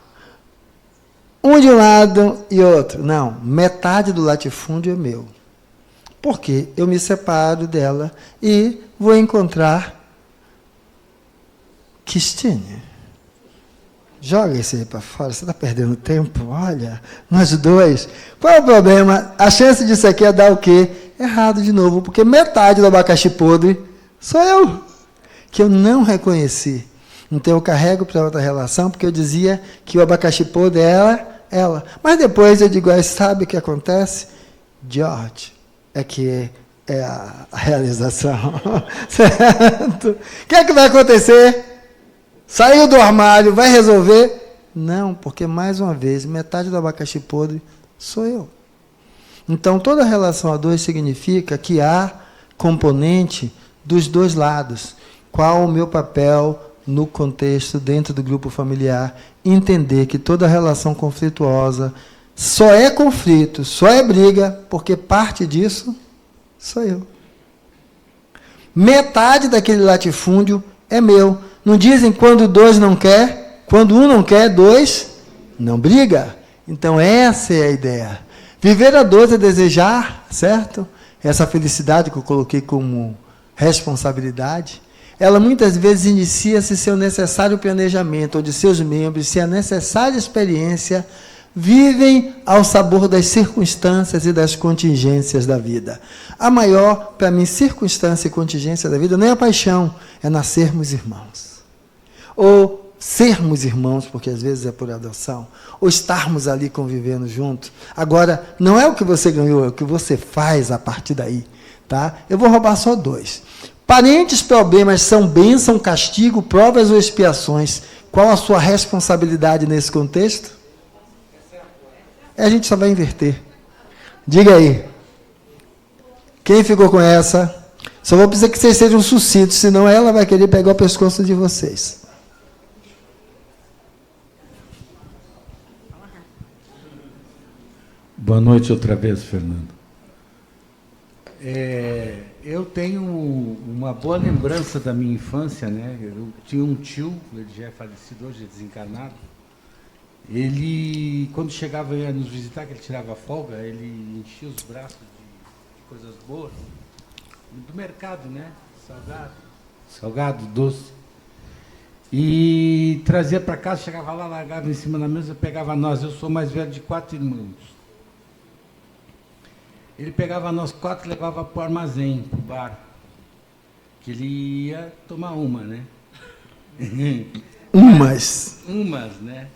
um de um lado e outro. Não, metade do latifúndio é meu. Porque eu me separo dela e vou encontrar Christine. Joga isso aí para fora, você está perdendo tempo. Olha, nós dois. Qual é o problema? A chance disso aqui é dar o quê? Errado de novo, porque metade do abacaxi podre sou eu, que eu não reconheci. Então eu carrego para outra relação, porque eu dizia que o abacaxi podre é ela. Mas depois eu digo, sabe o que acontece? George é que é a realização. Certo? O que é que vai acontecer? Saiu do armário, vai resolver? Não, porque, mais uma vez, metade do abacaxi podre sou eu. Então, toda relação a dois significa que há componente dos dois lados. Qual o meu papel no contexto, dentro do grupo familiar? Entender que toda relação conflituosa só é conflito, só é briga, porque parte disso sou eu. Metade daquele latifúndio é meu. Não dizem quando dois não quer, quando um não quer, dois não briga. Então essa é a ideia. Viver a dois é desejar, certo? Essa felicidade que eu coloquei como responsabilidade, ela muitas vezes inicia-se seu necessário planejamento, onde seus membros, se a necessária experiência, vivem ao sabor das circunstâncias e das contingências da vida. A maior, para mim, circunstância e contingência da vida não é a paixão, é nascermos irmãos. Ou sermos irmãos, porque às vezes é por adoção, ou estarmos ali convivendo juntos. Agora, não é o que você ganhou, é o que você faz a partir daí. Tá? Eu vou roubar só 2. Parentes problemas são bênção, castigo, provas ou expiações. Qual a sua responsabilidade nesse contexto? A gente só vai inverter. Diga aí. Quem ficou com essa? Só vou precisar que vocês sejam sucintos, senão ela vai querer pegar o pescoço de vocês. Boa noite outra vez, Fernando. Eu tenho uma boa lembrança da minha infância, né? Eu tinha um tio, ele já é falecido hoje, é desencarnado. Ele, quando chegava a nos visitar, que ele tirava folga, ele enchia os braços de coisas boas, do mercado, né? Salgado, doce. E trazia para casa, chegava lá, largava em cima da mesa, pegava nós. Eu sou mais velho de 4 irmãos. Ele pegava nós 4 e levava para o armazém, para o bar. Que ele ia tomar uma, né? Umas, né?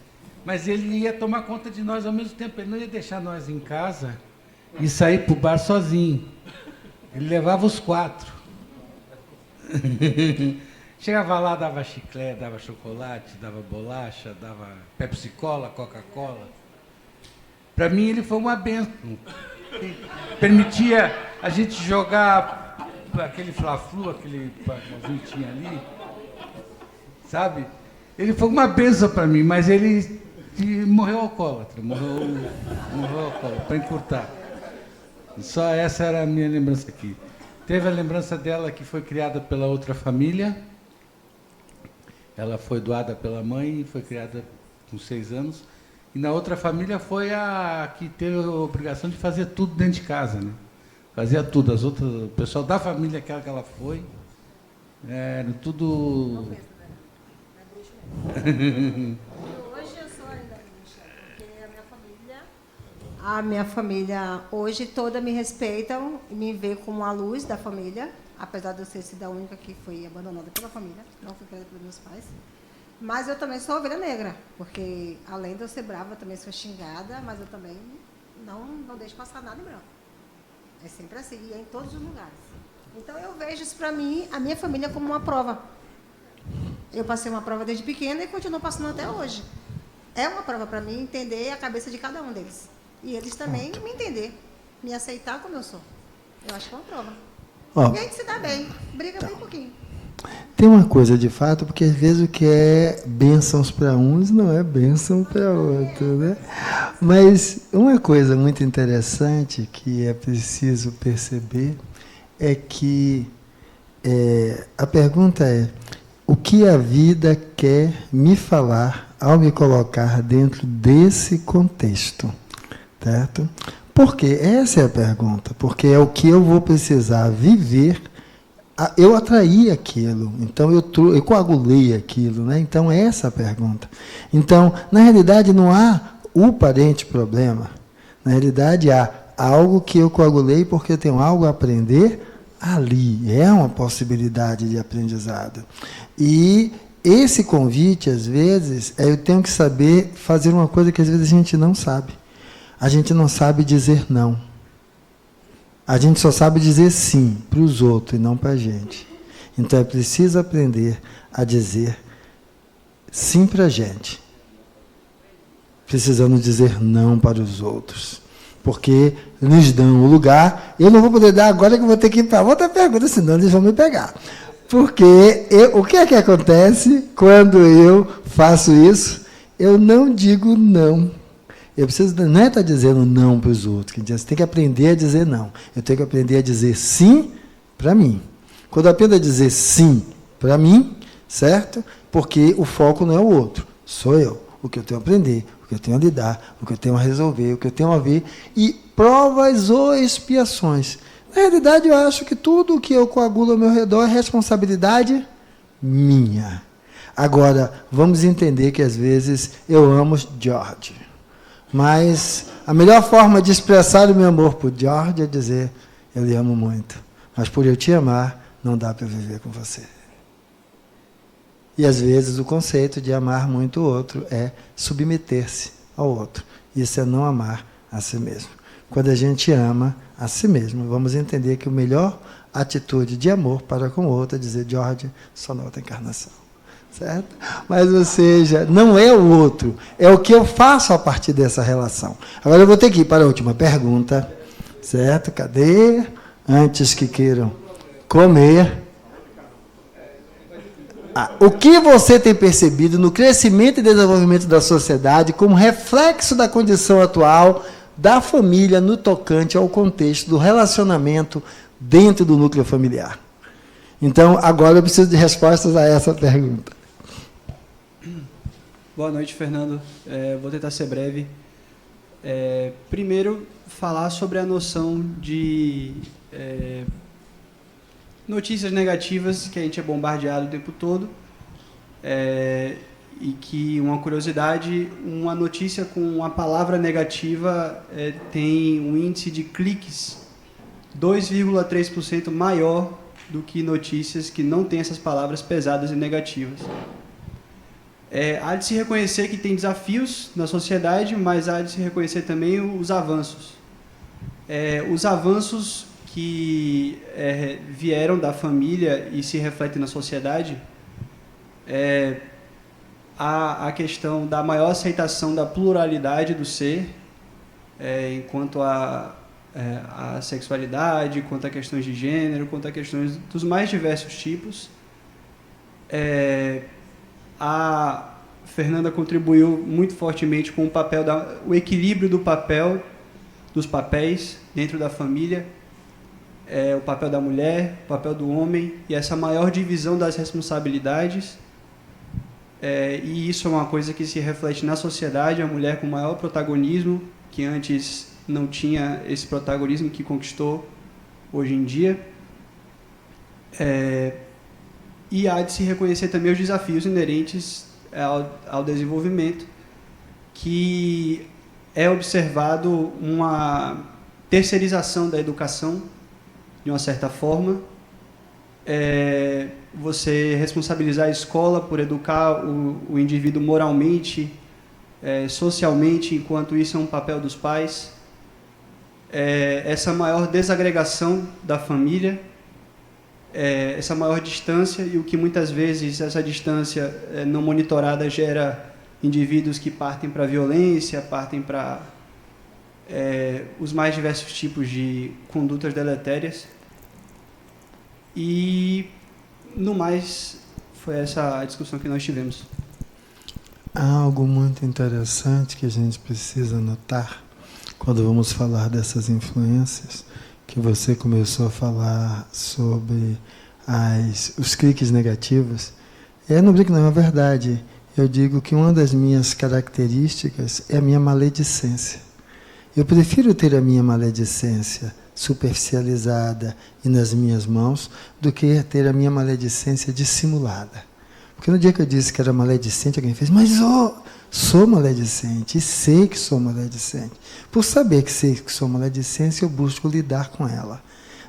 Mas ele ia tomar conta de nós ao mesmo tempo. Ele não ia deixar nós em casa e sair para o bar sozinho. Ele levava os 4. Chegava lá, dava chiclete, dava chocolate, dava bolacha, dava Pepsi-Cola, Coca-Cola. Para mim, ele foi uma bênção. Permitia a gente jogar aquele fla-flu, aquele que a gente tinha ali, sabe? Ele foi uma bênção para mim, mas ele morreu alcoólatra, para encurtar. Só essa era a minha lembrança aqui. Teve a lembrança dela que foi criada pela outra família. Ela foi doada pela mãe e foi criada com 6 anos. E na outra família foi a que teve a obrigação de fazer tudo dentro de casa, né? Fazia tudo. As outras, o pessoal da família aquela que ela foi, era tudo... Hoje eu sou ainda bruxa, porque a minha família hoje toda me respeitam e me vê como a luz da família, apesar de eu ser a única que foi abandonada pela família, não fui criada pelos meus pais. Mas eu também sou ovelha negra, porque além de eu ser brava, eu também sou xingada, mas eu também não deixo passar nada em branco. É sempre assim, e é em todos os lugares. Então eu vejo isso para mim, a minha família, como uma prova. Eu passei uma prova desde pequena e continuo passando até hoje. É uma prova para mim entender a cabeça de cada um deles. E eles também me entender, me aceitar como eu sou. Eu acho que é uma prova. E a gente se dá bem, briga bem pouquinho. Tem uma coisa de fato, porque às vezes o que é bênçãos para uns não é bênção para outros, né? Mas uma coisa muito interessante que é preciso perceber é que a pergunta é: o que a vida quer me falar ao me colocar dentro desse contexto? Certo? Porque essa é a pergunta, porque é o que eu vou precisar viver. Eu atraí aquilo, então eu coagulei aquilo, né? Então é essa a pergunta. Então, na realidade, não há o parente problema. Na realidade, há algo que eu coagulei porque eu tenho algo a aprender ali. É uma possibilidade de aprendizado. E esse convite, às vezes, eu tenho que saber fazer uma coisa que às vezes a gente não sabe. A gente não sabe dizer não. A gente só sabe dizer sim para os outros e não para a gente. Então é preciso aprender a dizer sim para a gente precisando dizer não para os outros. Porque nos dão o lugar. Eu não vou poder dar agora, que eu vou ter que ir para outra pergunta, senão eles vão me pegar. Porque o que é que acontece quando eu faço isso? Eu não digo não. Eu preciso, não é estar dizendo não para os outros. Você tem que aprender a dizer não. Eu tenho que aprender a dizer sim para mim. Quando eu aprendo a dizer sim para mim, certo? Porque o foco não é o outro, sou eu. O que eu tenho a aprender, o que eu tenho a lidar, o que eu tenho a resolver, o que eu tenho a ver. E provas ou expiações. Na realidade, eu acho que tudo o que eu coagulo ao meu redor é responsabilidade minha. Agora, vamos entender que às vezes eu amo George. Mas a melhor forma de expressar o meu amor por George é dizer, eu lhe amo muito. Mas por eu te amar, não dá para viver com você. E às vezes o conceito de amar muito o outro é submeter-se ao outro. Isso é não amar a si mesmo. Quando a gente ama a si mesmo, vamos entender que a melhor atitude de amor para com o outro é dizer, George, só na outra encarnação. Certo? Mas, ou seja, não é o outro, é o que eu faço a partir dessa relação. Agora eu vou ter que ir para a última pergunta. Certo? Cadê? Antes que queiram comer. O que você tem percebido no crescimento e desenvolvimento da sociedade como reflexo da condição atual da família no tocante ao contexto do relacionamento dentro do núcleo familiar? Então, agora eu preciso de respostas a essa pergunta. Boa noite, Fernando. Vou tentar ser breve. Primeiro, falar sobre a noção de notícias negativas que a gente é bombardeado o tempo todo, e que, uma curiosidade, uma notícia com uma palavra negativa tem um índice de cliques 2,3% maior do que notícias que não têm essas palavras pesadas e negativas. Há de se reconhecer que tem desafios na sociedade, mas há de se reconhecer também os avanços. Os avanços que vieram da família e se refletem na sociedade, a questão da maior aceitação da pluralidade do ser, enquanto a sexualidade, quanto a questões de gênero, quanto a questões dos mais diversos tipos. A Fernanda contribuiu muito fortemente com o equilíbrio dos papéis dentro da família, o papel da mulher, o papel do homem, e essa maior divisão das responsabilidades. E isso é uma coisa que se reflete na sociedade, a mulher com maior protagonismo, que antes não tinha esse protagonismo que conquistou hoje em dia. E há de se reconhecer também os desafios inerentes ao desenvolvimento, que é observado uma terceirização da educação, de uma certa forma. Você responsabilizar a escola por educar o indivíduo moralmente, socialmente, enquanto isso é um papel dos pais. Essa maior desagregação da família, essa maior distância, e o que muitas vezes essa distância não monitorada gera indivíduos que partem para a violência, partem para os mais diversos tipos de condutas deletérias. E, no mais, foi essa a discussão que nós tivemos. Há algo muito interessante que a gente precisa notar quando vamos falar dessas influências, que você começou a falar sobre os cliques negativos. Não digo que não é verdade. Eu digo que uma das minhas características é a minha maledicência. Eu prefiro ter a minha maledicência superficializada e nas minhas mãos do que ter a minha maledicência dissimulada. Porque no dia que eu disse que era maledicente, alguém fez, mas sou maledicente e sei que sou maledicente. Por saber que sei que sou maledicente, eu busco lidar com ela,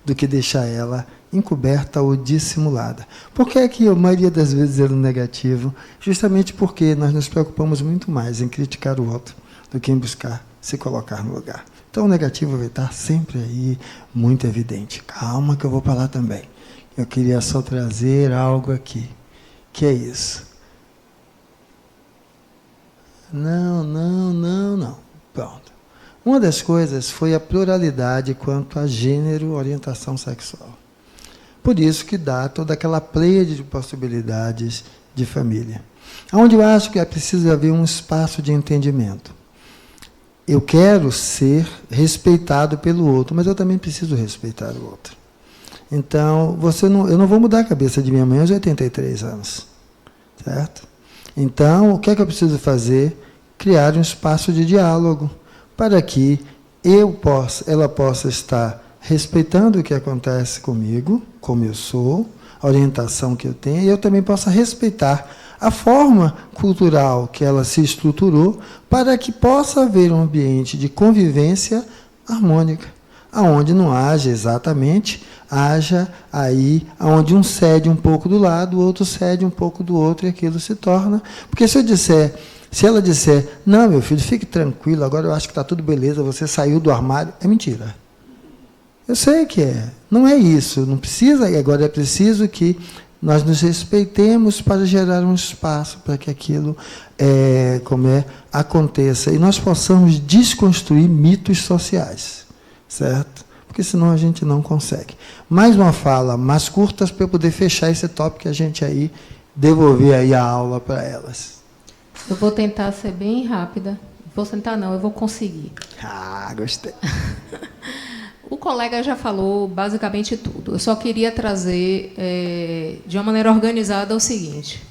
do que deixar ela encoberta ou dissimulada. Por que é que a maioria das vezes é no negativo? Justamente porque nós nos preocupamos muito mais em criticar o outro do que em buscar se colocar no lugar. Então o negativo vai estar sempre aí, muito evidente. Calma que eu vou para lá também. Eu queria só trazer algo aqui, que é isso. Não. Pronto. Uma das coisas foi a pluralidade quanto a gênero, orientação sexual. Por isso que dá toda aquela pleiade de possibilidades de família. Onde eu acho que é preciso haver um espaço de entendimento. Eu quero ser respeitado pelo outro, mas eu também preciso respeitar o outro. Então, eu não vou mudar a cabeça de minha mãe aos 83 anos. Certo? Então, o que é que eu preciso fazer? Criar um espaço de diálogo para que ela possa estar respeitando o que acontece comigo, como eu sou, a orientação que eu tenho, e eu também possa respeitar a forma cultural que ela se estruturou para que possa haver um ambiente de convivência harmônica, aonde não haja exatamente, haja aí onde um cede um pouco do lado, o outro cede um pouco do outro, e aquilo se torna... Porque se ela disser, não, meu filho, fique tranquilo, agora eu acho que está tudo beleza, você saiu do armário, é mentira. Eu sei que é. Não é isso. Não precisa, e agora é preciso que nós nos respeitemos para gerar um espaço para que aquilo aconteça. E nós possamos desconstruir mitos sociais. Certo? Porque senão a gente não consegue. Mais uma fala, mais curtas, para eu poder fechar esse tópico, a gente aí devolver aí a aula para elas. Eu vou tentar ser bem rápida. Vou tentar não, eu vou conseguir. Ah, gostei. O colega já falou basicamente tudo. Eu só queria trazer de uma maneira organizada o seguinte.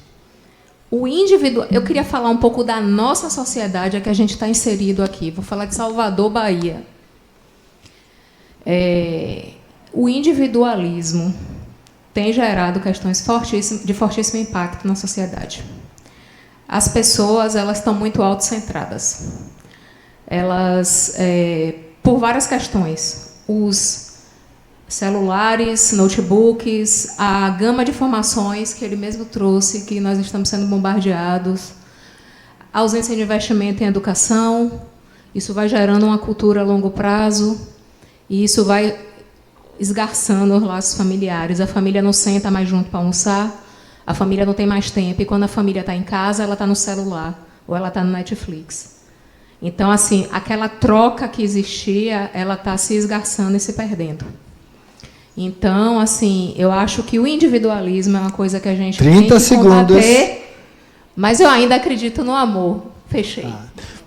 Eu queria falar um pouco da nossa sociedade a que a gente está inserido aqui. Vou falar de Salvador, Bahia. O individualismo tem gerado questões de fortíssimo impacto na sociedade. As pessoas estão muito autocentradas. Elas, por várias questões, os celulares, notebooks, a gama de informações que ele mesmo trouxe, que nós estamos sendo bombardeados, a ausência de investimento em educação, isso vai gerando uma cultura a longo prazo, e isso vai esgarçando os laços familiares. A família não senta mais junto para almoçar, a família não tem mais tempo, e quando a família está em casa, ela está no celular, ou ela está no Netflix. Então, assim, aquela troca que existia, ela está se esgarçando e se perdendo. Então, assim, eu acho que o individualismo é uma coisa que a gente tem que combater, mas eu ainda acredito no amor. Fechei.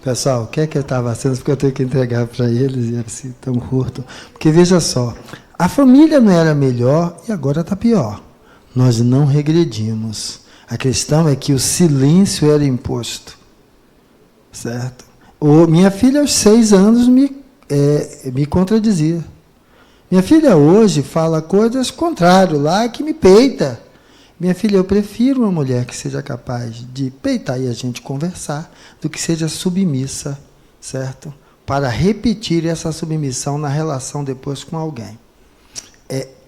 Pessoal, o que é que eu estava sendo? Porque eu tenho que entregar para eles, e assim, tão curto. Porque, veja só, a família não era melhor e agora está pior. Nós não regredimos. A questão é que o silêncio era imposto. Certo? Minha filha, aos 6 anos, me contradizia. Minha filha, hoje, fala coisas contrárias lá, que me peita. Minha filha, eu prefiro uma mulher que seja capaz de peitar e a gente conversar, do que seja submissa, certo? Para repetir essa submissão na relação depois com alguém.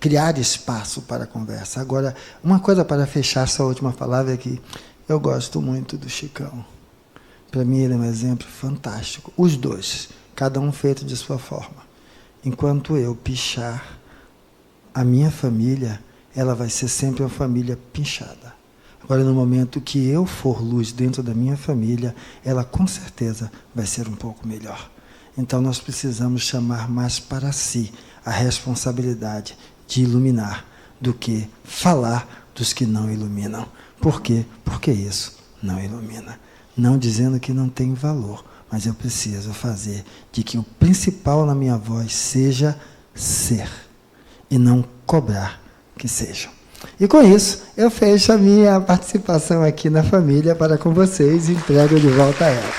Criar espaço para a conversa. Agora, uma coisa para fechar essa última palavra é que eu gosto muito do Chicão. Para mim, ele é um exemplo fantástico. Os dois, cada um feito de sua forma. Enquanto eu pichar a minha família, ela vai ser sempre uma família pinchada. Agora, no momento que eu for luz dentro da minha família, ela com certeza vai ser um pouco melhor. Então, nós precisamos chamar mais para si a responsabilidade de iluminar do que falar dos que não iluminam. Por quê? Porque isso não ilumina. Não dizendo que não tem valor, mas eu preciso fazer de que o principal na minha voz seja ser, e não cobrar que sejam. E com isso, eu fecho a minha participação aqui na família para com vocês e entrego de volta a ela.